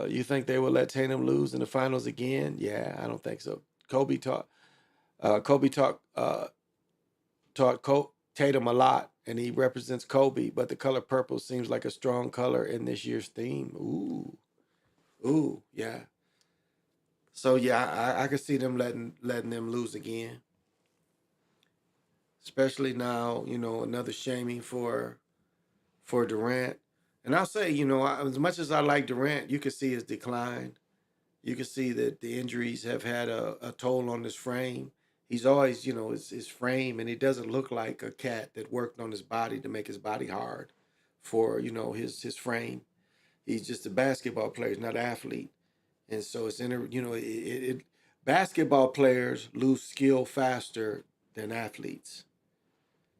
C: You think they will let Tatum lose in the finals again? Yeah, I don't think so. Kobe taught Tatum a lot, and he represents Kobe. But the color purple seems like a strong color in this year's theme. Ooh, yeah. So yeah, I could see them letting them lose again. Especially now, another shaming for Durant. And I'll say, as much as I like Durant, you can see his decline. You can see that the injuries have had a toll on his frame. He's always, his frame, and he doesn't look like a cat that worked on his body to make his body hard for, his frame. He's just a basketball player, he's not an athlete. And so basketball players lose skill faster than athletes.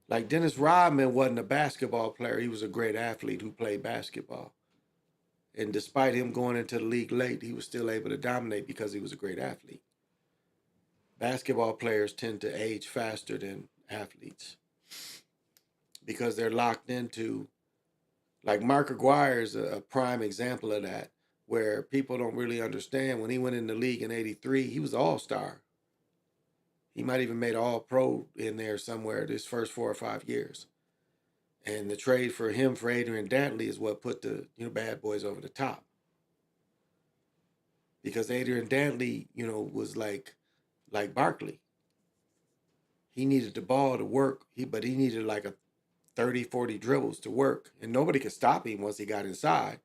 C: Like Dennis Rodman wasn't a basketball player. He was a great athlete who played basketball. And despite him going into the league late, he was still able to dominate because he was a great athlete. Basketball players tend to age faster than athletes because they're locked into, like Mark Aguirre is a prime example of that, where people don't really understand. When he went in the league in '83, he was an all-star. He might even made all-pro in there somewhere this first 4 or 5 years. And the trade for him for Adrian Dantley is what put the bad boys over the top. Because Adrian Dantley, was like Barkley. He needed the ball to work, but he needed like a 30, 40 dribbles to work. And nobody could stop him once he got inside,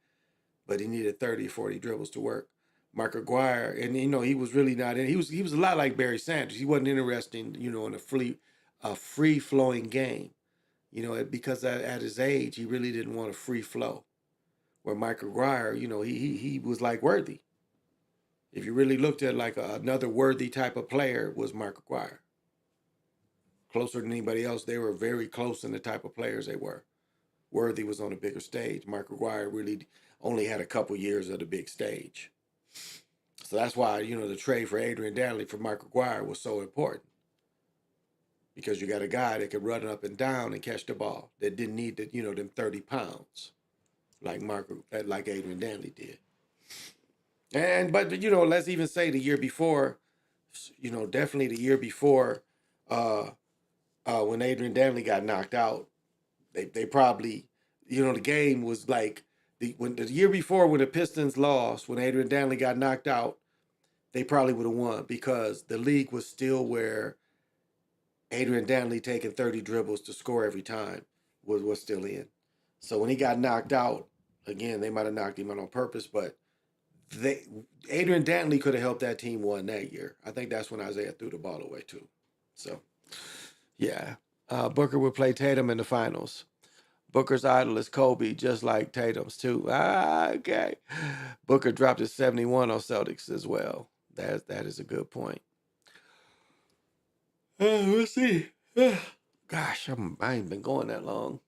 C: but he needed 30, 40 dribbles to work. Mark Aguirre, and he was really not in. He was a lot like Barry Sanders. He wasn't interested, in a free flowing game. Because at his age, he really didn't want a free flow. Where Mike Aguirre, he was like Worthy. If you really looked at like another Worthy type of player, was Mark Aguirre. Closer than anybody else, they were very close in the type of players they were. Worthy was on a bigger stage. Mark Aguirre really only had a couple years of the big stage. So that's why, the trade for Adrian Dantley for Mark Aguirre was so important. Because you got a guy that could run up and down and catch the ball, that didn't need them 30 pounds like Adrian Dantley did. But let's even say the year before, definitely the year before, when Adrian Dantley got knocked out, they probably, the game was like the year before when the Pistons lost, when Adrian Dantley got knocked out, they probably would have won because the league was still where Adrian Dantley taking 30 dribbles to score every time was still in. So when he got knocked out, again, they might have knocked him out on purpose, but Adrian Dantley could have helped that team win that year. I think that's when Isaiah threw the ball away too. So, yeah. Booker would play Tatum in the finals. Booker's idol is Kobe, just like Tatum's too. Okay. Booker dropped his 71 on Celtics as well. That is a good point. We'll see. Gosh, I ain't been going that long.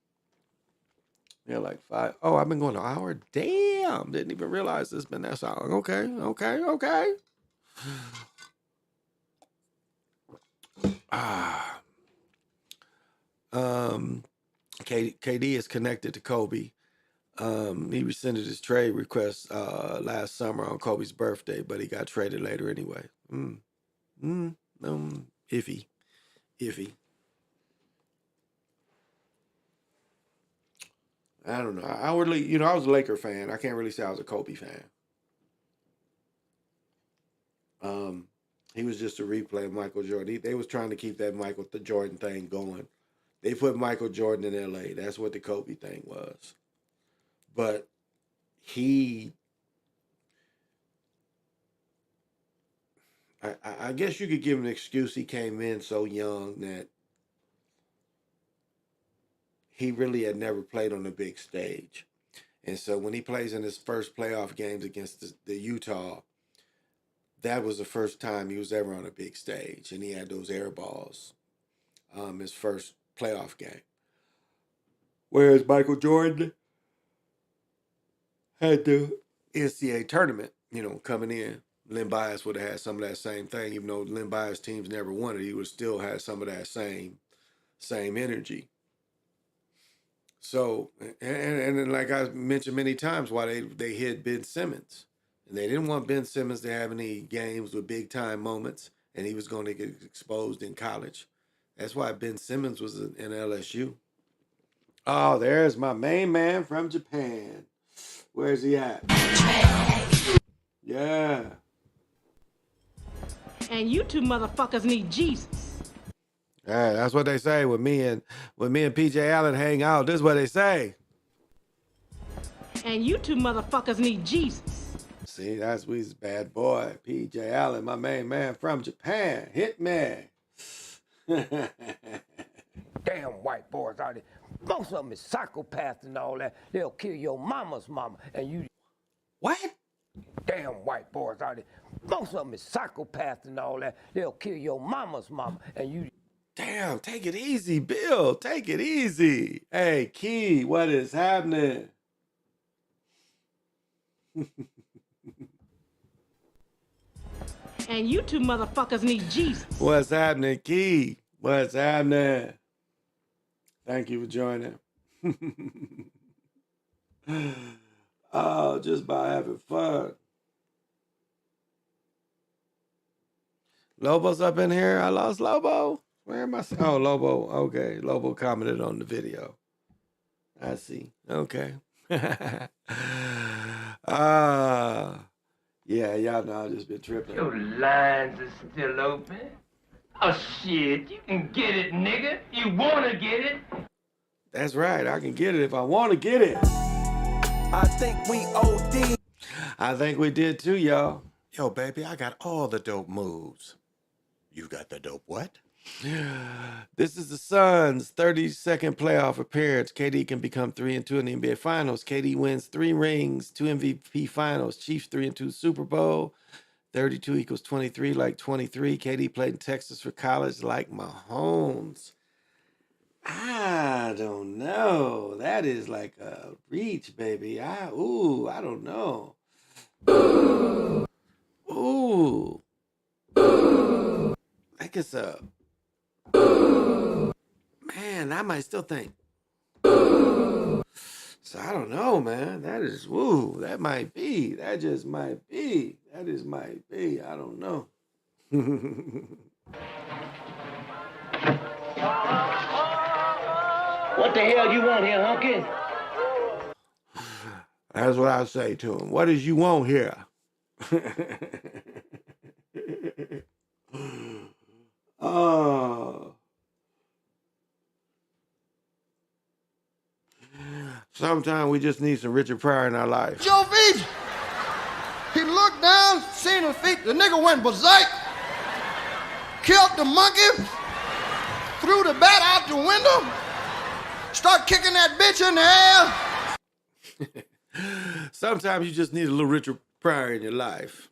C: Yeah, like 5. Oh, I've been going an hour. Damn, didn't even realize it's been that long. Okay. KD is connected to Kobe. He rescinded his trade request last summer on Kobe's birthday, but he got traded later anyway. Iffy. I don't know. Outwardly, I was a Laker fan. I can't really say I was a Kobe fan. He was just a replay of Michael Jordan. They was trying to keep that Michael Jordan thing going. They put Michael Jordan in LA. That's what the Kobe thing was. But I guess you could give him an excuse. He came in so young that he really had never played on a big stage. And so when he plays in his first playoff games against the Utah, that was the first time he was ever on a big stage. And he had those air balls, his first playoff game. Whereas Michael Jordan had the NCAA tournament, coming in. Len Bias would have had some of that same thing, even though Len Bias teams never won it. He would still have some of that same energy. So, and like I mentioned many times, why they hid Ben Simmons. And they didn't want Ben Simmons to have any games with big time moments, and he was going to get exposed in college. That's why Ben Simmons was in LSU. Oh, there's my main man from Japan. Where's he at? Yeah.
T: And you two motherfuckers need Jesus.
C: Yeah, that's what they say when me and PJ Allen hang out. This is what they say.
T: And you two motherfuckers need Jesus.
C: See, we's a bad boy. PJ Allen, my main man from Japan. Hit me.
Q: Damn white boys out there. Most of them is psychopaths and all that. They'll kill your mama's mama. And you...
C: What?
Q: Damn white boys out there. Most of them is psychopaths and all that. They'll kill your mama's mama. And you...
C: Damn, take it easy, Bill. Take it easy. Hey, Key, what is happening?
T: And you two motherfuckers need Jesus.
C: What's happening, Key? What's happening? Thank you for joining. Oh, just by having fun. Lobo's up in here. I lost Lobo. Where am I? Oh, Lobo. Okay. Lobo commented on the video. I see. Okay. Yeah, y'all know I've just been tripping.
Q: Your lines are still open. Oh, shit. You can get it, nigga. You want to get it.
C: That's right. I can get it if I want to get it.
Q: I think we OD.
C: I think we did too, y'all. Yo, baby, I got all the dope moves.
B: You got the dope what?
C: This is the Suns' 32nd playoff appearance. KD can become 3-2 in the NBA Finals. KD wins 3 rings, 2 MVP Finals. Chiefs 3-2 Super Bowl. 32 equals 23, like 23. KD played in Texas for college, like Mahomes. I don't know. That is like a reach, baby. I don't know. Ooh. Like it's a... Man, I might still think. So I don't know, man. That is, that might be. That just might be. That just might be. I don't know.
Q: What the hell you want here, hunky?
C: That's what I say to him. What does you want here? Oh. Sometimes we just need some Richard Pryor in our life.
K: Joe Beach, he looked down, seen his feet, the nigga went berserk, killed the monkey, threw the bat out the window, start kicking that bitch in the ass.
C: Sometimes you just need a little Richard Pryor in your life.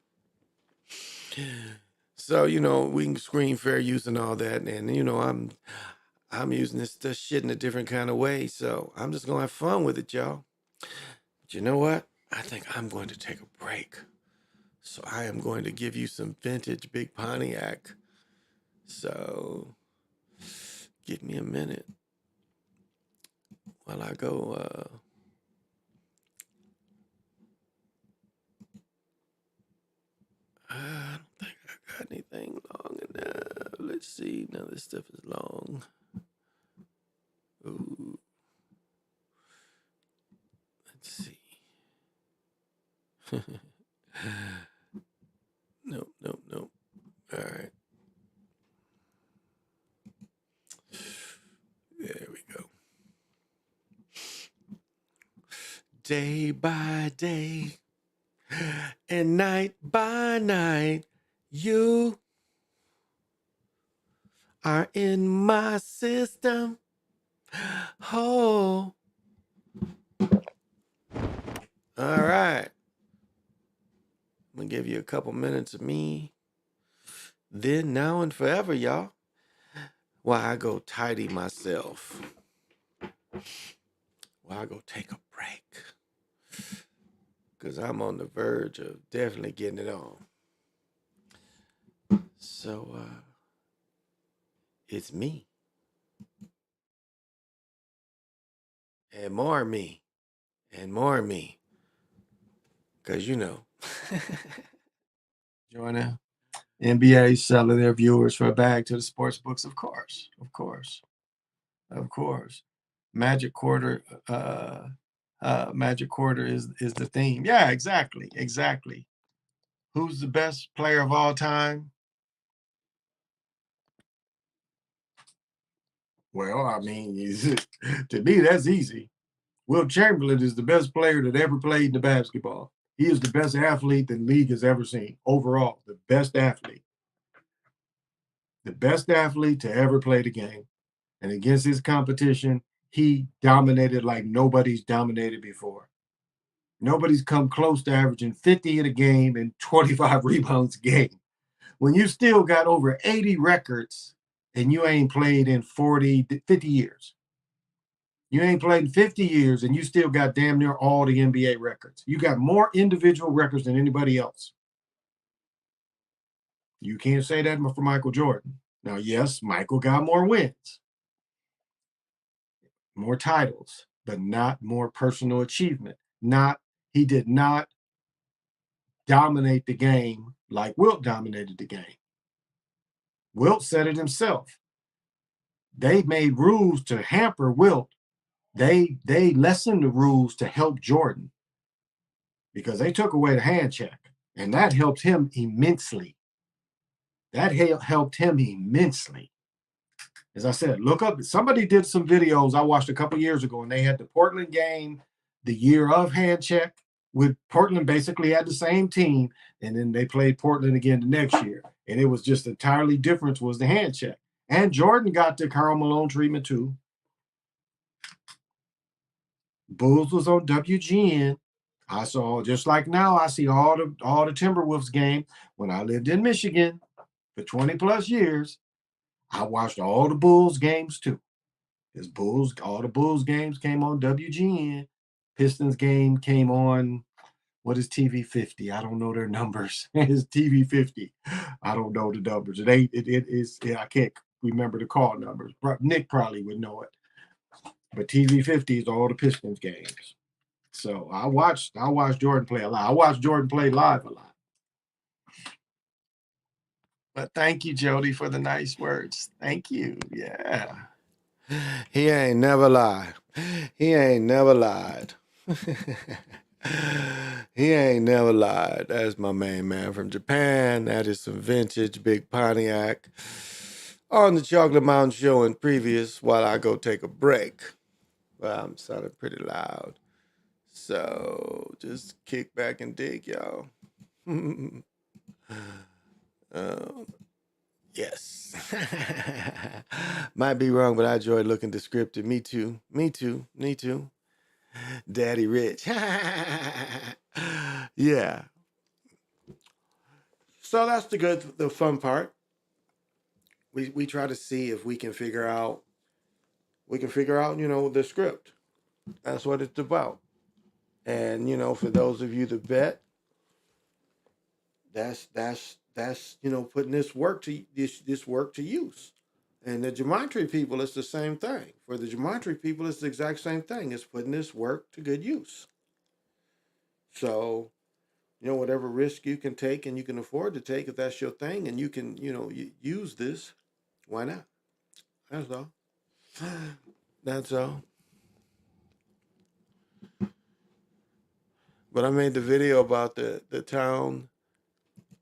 C: So, you know, we can screen fair use and all that. And, you know, I'm using this shit in a different kind of way. So I'm just going to have fun with it, y'all. But you know what? I think I'm going to take a break. So I am going to give you some vintage Big Pontiac. So give me a minute while I go... I don't think I got anything long enough. Let's see. Now this stuff is long. Ooh. Let's see. Nope. All right. There we go. Day by day and night by night, you are in my system. Oh. All right. I'm going to give you a couple minutes of me. Then, now, and forever, y'all. While I go tidy myself. While I go take a break. Because I'm on the verge of definitely getting it on. So, it's me. And more me. And more me. Because, you know. Joanna, NBA selling their viewers for a bag to the sports books. Of course. Magic Quarter, Magic Quarter is the theme. Yeah, exactly. Who's the best player of all time? Well, I mean, to me, that's easy. Will Chamberlain is the best player that ever played in the basketball. He is the best athlete the league has ever seen. Overall, the best athlete. The best athlete to ever play the game. And against his competition, he dominated like nobody's dominated before. Nobody's come close to averaging 50 in a game and 25 rebounds a game. When you still got over 80 records and you ain't played in 50 years. You ain't played in 50 years and you still got damn near all the NBA records. You got more individual records than anybody else. You can't say that for Michael Jordan. Now, yes, Michael got more wins, more titles, but not more personal achievement. He did not dominate the game like Wilt dominated the game. Wilt said it himself. They made rules to hamper Wilt. They lessened the rules to help Jordan because they took away the hand check, and that helped him immensely. As I said, look up. Somebody did some videos I watched a couple years ago, and they had the Portland game, the year of hand check, with Portland basically had the same team, and then they played Portland again the next year. And it was just entirely different was the hand check. And Jordan got the Karl Malone treatment too. Bulls was on WGN. I saw, just like now, I see all the Timberwolves game. When I lived in Michigan for 20 plus years, I watched all the Bulls games too. All the Bulls games came on WGN. Pistons game came on, what is TV 50? I don't know their numbers. It's TV 50. I don't know the numbers. It is, I can't remember the call numbers. Nick probably would know it. But TV 50 is all the Pistons games. So I watched Jordan play a lot. I watched Jordan play live a lot. But thank you, Jody, for the nice words. Thank you. Yeah. He ain't never lied. He ain't never lied. He ain't never lied. That's my main man from Japan. That is some vintage Big Pontiac on the Chocolate Mountain Show and previous while I go take a break. Well, I'm sounding pretty loud. So just kick back and dig, y'all. Yes. Might be wrong, but I enjoy looking descriptive. Me too. Me too. Me too. Daddy Rich. Yeah. So that's the fun part. We try to see if we can figure out the script. That's what it's about. And for those of you that bet, that's putting this work to use. And the gematria people, it's the same thing. For the gematria people, it's the exact same thing. It's putting this work to good use. So, whatever risk you can take and you can afford to take, if that's your thing, and you can, use this, why not? That's all. That's all. But I made the video about the town,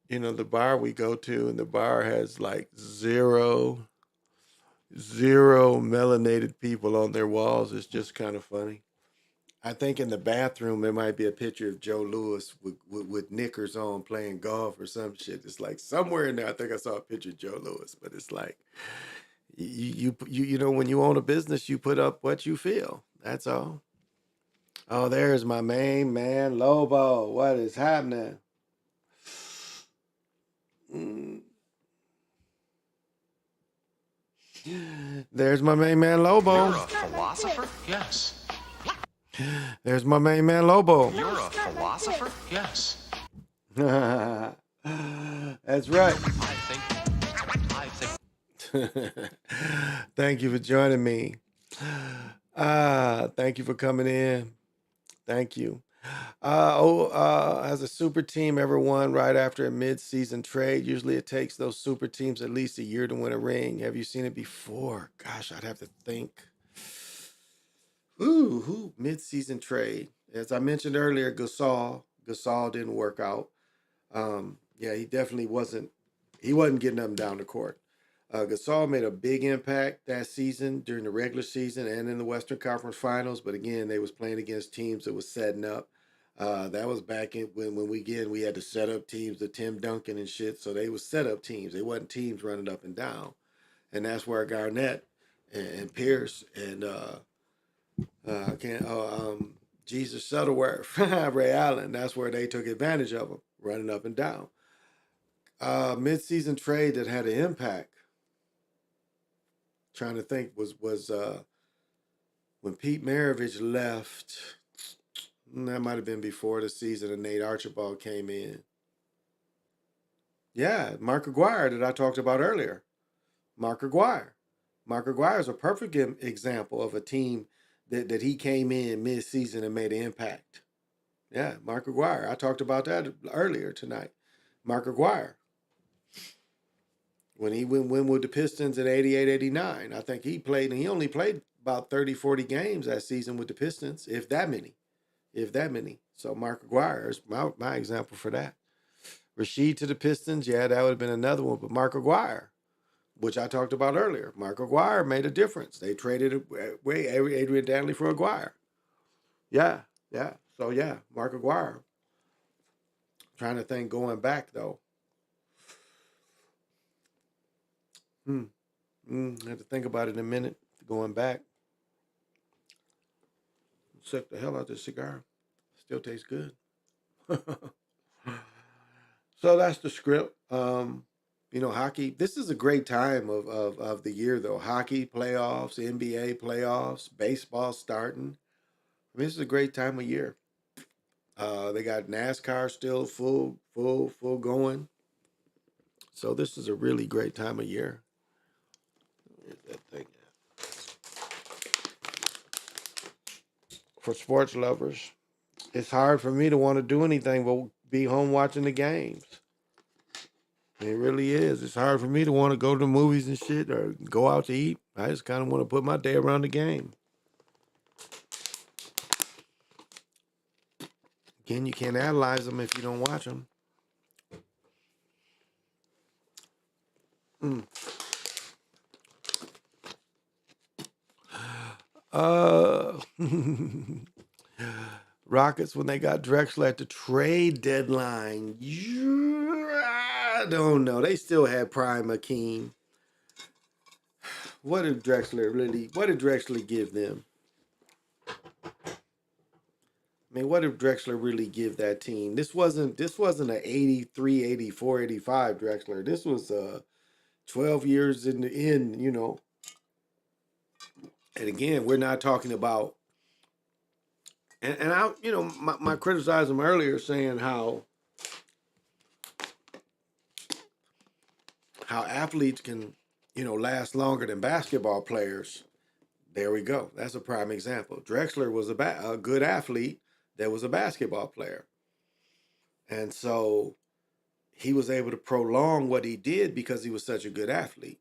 C: the bar we go to, and the bar has like zero melanated people on their walls. It's just kind of funny. I think in the bathroom there might be a picture of Joe Louis with knickers on playing golf or some shit. It's like somewhere in there. I think I saw a picture of Joe Louis, but it's like when you own a business, you put up what you feel. That's all. Oh, there's my main man, Lobo. What is happening? There's my main man, Lobo.
A: You're a philosopher? Yes.
C: There's my main man, Lobo.
A: You're a philosopher? Yes.
C: That's right.
A: I think.
C: Thank you for joining me. Thank you for coming in. Thank you. Has a super team ever won right after a mid-season trade? Usually it takes those super teams at least a year to win a ring. Have you seen it before? Gosh, I'd have to think. Who mid-season trade? As I mentioned earlier, Gasol didn't work out. Yeah, he definitely wasn't. He wasn't getting them down the court. Gasol made a big impact that season during the regular season and in the Western Conference Finals. But again, they was playing against teams that was setting up. That was back in when we had to set up teams, the Tim Duncan and shit. So they was set up teams. They wasn't teams running up and down. And that's where Garnett and Pierce and Jesus Shuttleworth, Ray Allen. That's where they took advantage of them, running up and down. Mid-season trade that had an impact. Trying to think was when Pete Maravich left. That might have been before the season and Nate Archibald came in. Yeah, Mark Aguirre that I talked about earlier. Mark Aguirre. Mark Aguirre is a perfect example of a team that he came in mid-season and made an impact. Yeah, Mark Aguirre. I talked about that earlier tonight. Mark Aguirre. When he went with the Pistons in 88, 89, I think he only played about 30, 40 games that season with the Pistons, if that many. So Mark Aguirre is my example for that. Rasheed to the Pistons, yeah, that would have been another one. But Mark Aguirre, which I talked about earlier, Mark Aguirre made a difference. They traded away Adrian Dantley for Aguirre. Yeah. So yeah, Mark Aguirre. Trying to think going back though. I have to think about it in a minute. Going back. Suck the hell out this cigar. Still tastes good. So that's the script. Hockey. This is a great time of the year though. Hockey playoffs, NBA playoffs, baseball starting. This is a great time of year. They got NASCAR still full going. So this is a really great time of year. Where's that thing at? For sports lovers. It's hard for me to want to do anything but be home watching the games. It really is. It's hard for me to want to go to the movies and shit or go out to eat. I just kind of want to put my day around the game. Again, you can't analyze them if you don't watch them. Uh, Rockets, when they got Drexler at the trade deadline, I don't know. They still had Prime Akeem. What did Drexler give them? I mean, what did Drexler really give that team? This wasn't an 83, 84, 85 Drexler. This was 12 years in the end, you know. And again, we're not talking about and I, you know, my criticized him earlier saying how athletes can, you know, last longer than basketball players. There we go. That's a prime example. Drexler was a good athlete that was a basketball player. And so he was able to prolong what he did because he was such a good athlete.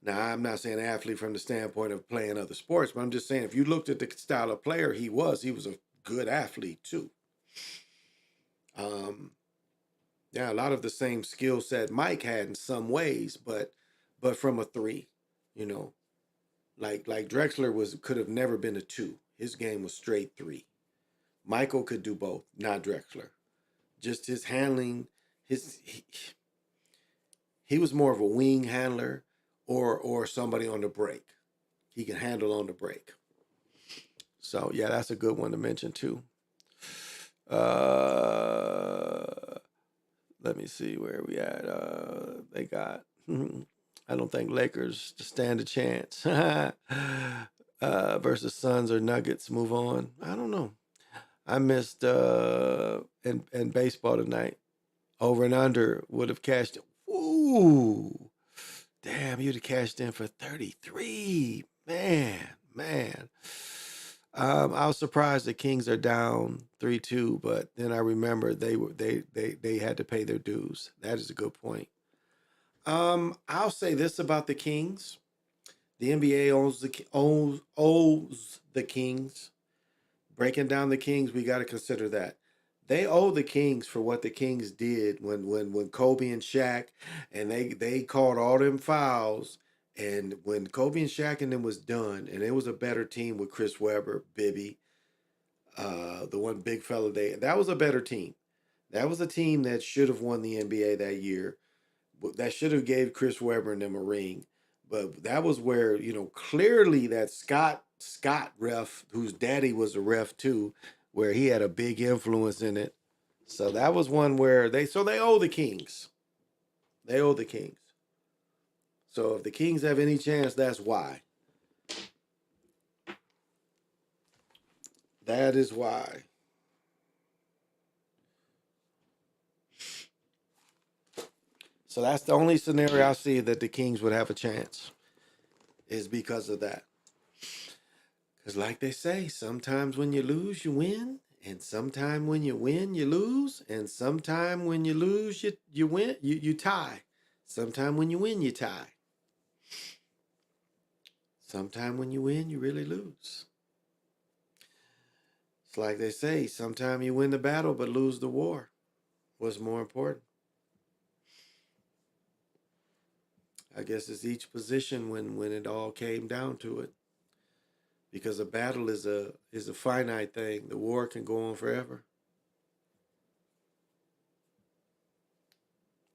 C: Now, I'm not saying athlete from the standpoint of playing other sports, but I'm just saying if you looked at the style of player he was a good athlete too. Yeah, a lot of the same skill set Mike had in some ways, but from a three, you know, like Drexler could have never been a two. His game was straight three. Michael could do both, not Drexler. Just his handling, he was more of a wing handler or somebody on the break. He can handle on the break. So yeah, that's a good one to mention too. Let me see where we at. They got. I don't think Lakers stand a chance. Versus Suns or Nuggets. Move on. I don't know. I missed in baseball tonight. Over and under would have cashed. Ooh, damn! You'd have cashed in for 33. Man. I was surprised the Kings are down 3-2, but then I remember they had to pay their dues. That is a good point. I'll say this about the Kings: the NBA owes the Kings. Breaking down the Kings, we got to consider that they owe the Kings for what the Kings did when Kobe and Shaq and they called all them fouls. And when Kobe and Shaq and them was done, and it was a better team with Chris Webber, Bibby, the one big fella that was a better team. That was a team that should have won the NBA that year. That should have gave Chris Webber and them a ring. But that was where, you know, clearly that Scott ref, whose daddy was a ref too, where he had a big influence in it. So that was one where they owe the Kings. They owe the Kings. So if the Kings have any chance, that's why. That is why. So that's the only scenario I see that the Kings would have a chance, is because of that. Because like they say, sometimes when you lose, you win. And sometime when you win, you lose. And sometime when you lose, you win, you tie. Sometime when you win, you tie. Sometime when you win, you really lose. It's like they say, sometime you win the battle but lose the war. What's more important? I guess it's each position when it all came down to it. Because a battle is a finite thing. The war can go on forever.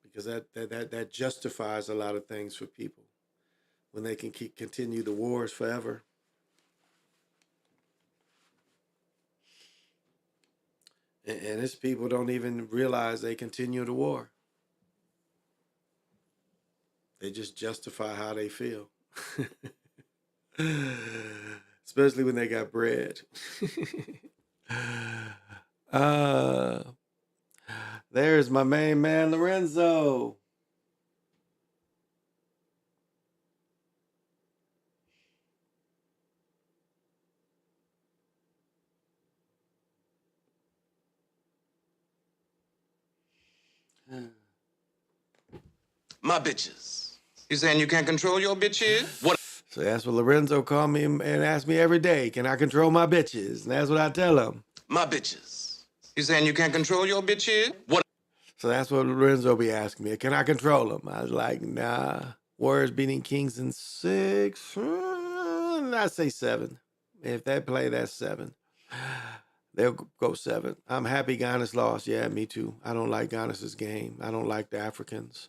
C: Because that justifies a lot of things for people. When they can continue the wars forever. And it's people don't even realize they continue the war. They just justify how they feel. Especially when they got bread. There's my main man, Lorenzo.
A: My bitches. You saying you can't control your bitches? What?
C: So that's what Lorenzo called me and asked me every day. Can I control my bitches? And that's what I tell him.
A: My bitches. You saying you can't control your bitches? What?
C: So that's what Lorenzo be asking me. Can I control them? I was like, nah. Warriors beating Kings in 6. I say 7. If they play, that's 7. They'll go 7. I'm happy Giannis lost. Yeah, me too. I don't like Giannis's game. I don't like the Africans.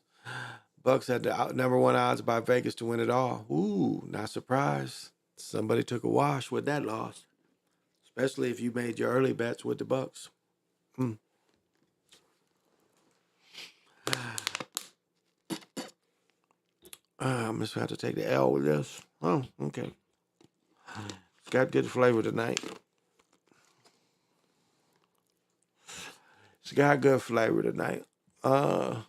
C: Bucks had the number 1 odds by Vegas to win it all. Ooh, not surprised. Somebody took a wash with that loss, especially if you made your early bets with the Bucks. I'm just going to have to take the L with this. Oh, okay. It's got good flavor tonight. It's got good flavor tonight. So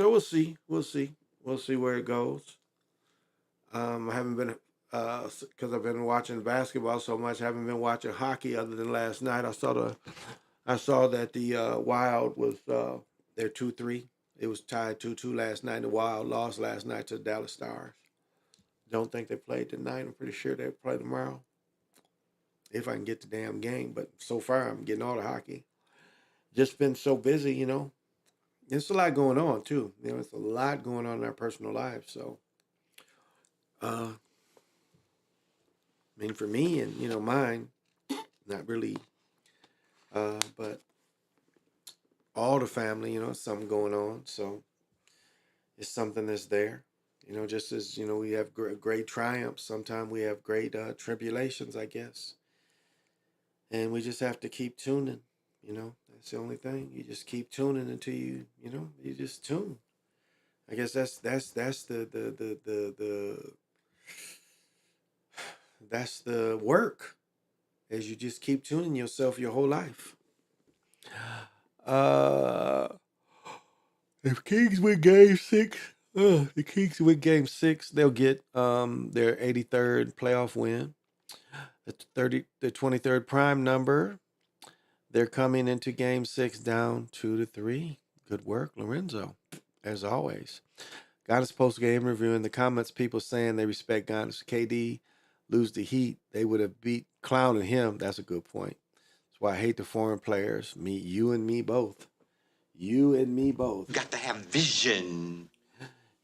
C: we'll see. We'll see. We'll see where it goes. I haven't been, because I've been watching basketball so much. I haven't been watching hockey other than last night. I saw that the Wild was they're 2-3. It was tied 2-2 last night. The Wild lost last night to the Dallas Stars. Don't think they played tonight. I'm pretty sure they'll play tomorrow. If I can get the damn game. But so far, I'm getting all the hockey. Just been so busy, you know. There's a lot going on, too. You know, it's a lot going on in our personal lives. So, I mean, for me and, you know, mine, not really. But all the family, you know, something going on. So, it's something that's there. You know, just as, you know, we have great triumphs, sometimes we have great tribulations, I guess. And we just have to keep tuning, you know. That's the only thing. You just keep tuning until you know, you just tune. I guess that's the work, as you just keep tuning yourself your whole life. If Kings win Game 6, the Kings win Game 6, they'll get their 83rd playoff win. The 23rd prime number. They're coming into Game 6 down 2-3. Good work, Lorenzo, as always. Got his post-game review in the comments. People saying they respect Giannis. KD lose the Heat, they would have beat clowning him. That's a good point. That's why I hate the foreign players. You and me both. You and me both.
A: Got to have vision.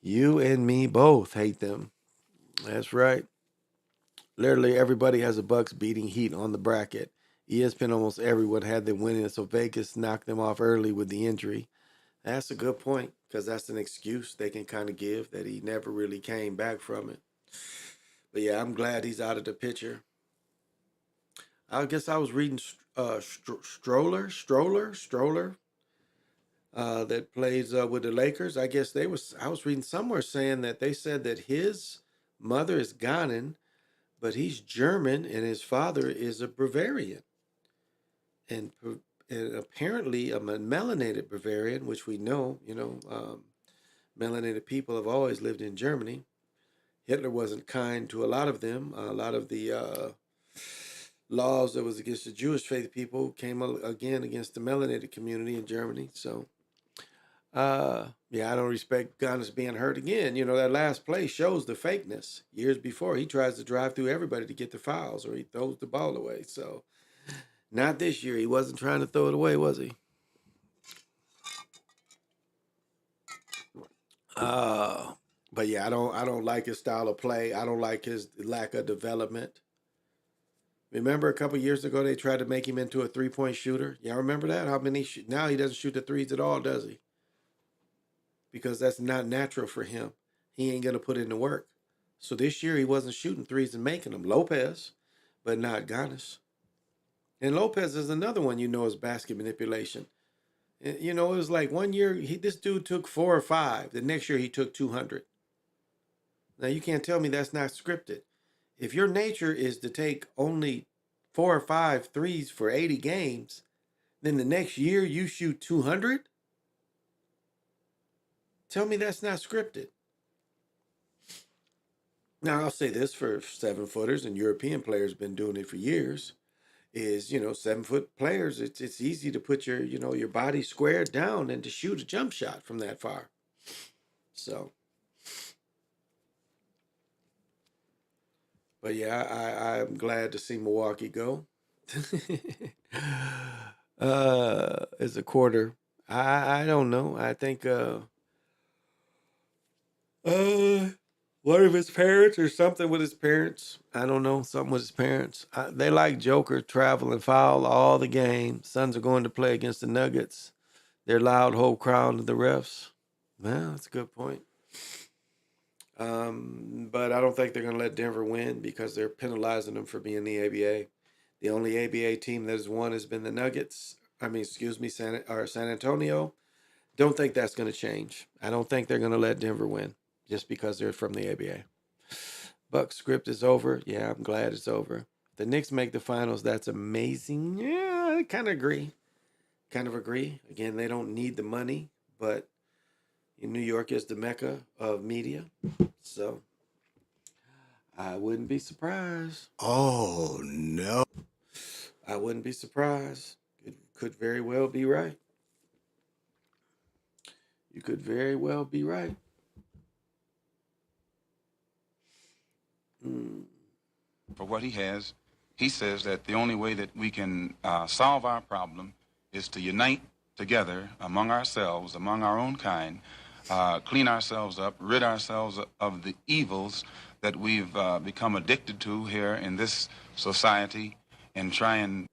C: You and me both hate them. That's right. Literally everybody has a Bucks beating Heat on the bracket. ESPN almost everyone had them winning, so Vegas knocked them off early with the injury. That's a good point, because that's an excuse they can kind of give that he never really came back from it. But yeah, I'm glad he's out of the picture. I guess I was reading Stroller that plays with the Lakers. I guess I was reading somewhere saying that they said that his mother is Ghanaian, but he's German and his father is a Bavarian. And apparently a melanated Bavarian, which we know, you know, melanated people have always lived in Germany. Hitler wasn't kind to a lot of them. A lot of the laws that was against the Jewish faith people came again against the melanated community in Germany. So, yeah, I don't respect Giannis being hurt again. You know, that last play shows the fakeness. Years before, he tries to drive through everybody to get the fouls, or he throws the ball away. So, not this year. He wasn't trying to throw it away, was he? But yeah, I don't like his style of play. I don't like his lack of development. Remember a couple years ago they tried to make him into a 3-point shooter? Y'all remember that? How many now he doesn't shoot the threes at all, does he? Because that's not natural for him. He ain't gonna put in the work. So this year he wasn't shooting threes and making them. Lopez, but not Giannis. And Lopez is another one you know is basket manipulation. You know, it was like one year this dude took 4 or 5. The next year he took 200. Now you can't tell me that's not scripted. If your nature is to take only 4 or 5 threes for 80 games, then the next year you shoot 200? Tell me that's not scripted. Now I'll say this for 7-footers, and European players been doing it for years. Is, you know, 7-foot players, it's easy to put your, you know, your body squared down and to shoot a jump shot from that far. So, but yeah, I'm glad to see Milwaukee go. As a quarter, I don't know. I think What if his parents or something with his parents? I don't know. Something with his parents. They like Joker traveling foul all the game. Suns are going to play against the Nuggets. They're loud, whole crowd to the refs. Well, that's a good point. But I don't think they're going to let Denver win because they're penalizing them for being the ABA. The only ABA team that has won has been the Nuggets. San Antonio. Don't think that's going to change. I don't think they're going to let Denver win just because they're from the ABA. Buck script is over. Yeah, I'm glad it's over. The Knicks make the finals. That's amazing. Yeah, I kind of agree. Again, they don't need the money, but New York is the mecca of media. So I wouldn't be surprised.
B: Oh, no.
C: I wouldn't be surprised. It could very well be right. You could very well be right.
S: For what he has, he says that the only way that we can solve our problem is to unite together among ourselves, among our own kind, clean ourselves up, rid ourselves of the evils that we've become addicted to here in this society, and try and...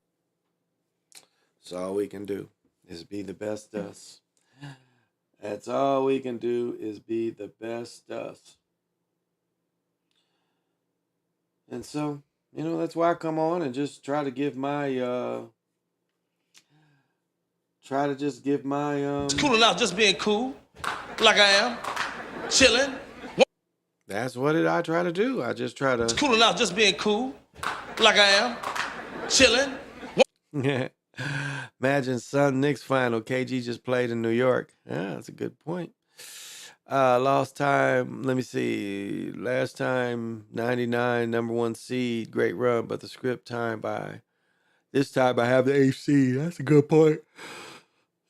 C: That's all we can do is be the best us. That's all we can do is be the best us. And so, that's why I come on and just try to give my
U: It's cool enough just being cool, like I am, chilling.
C: That's what I try to do. I just try to...
U: It's cool enough just being cool, like I am, chilling.
C: Imagine Sun Knicks final. KG just played in New York. Yeah, that's a good point. Lost time, let me see. Last time, 99, number 1 seed. Great run, but the script time by... This time I have the AC. That's a good point.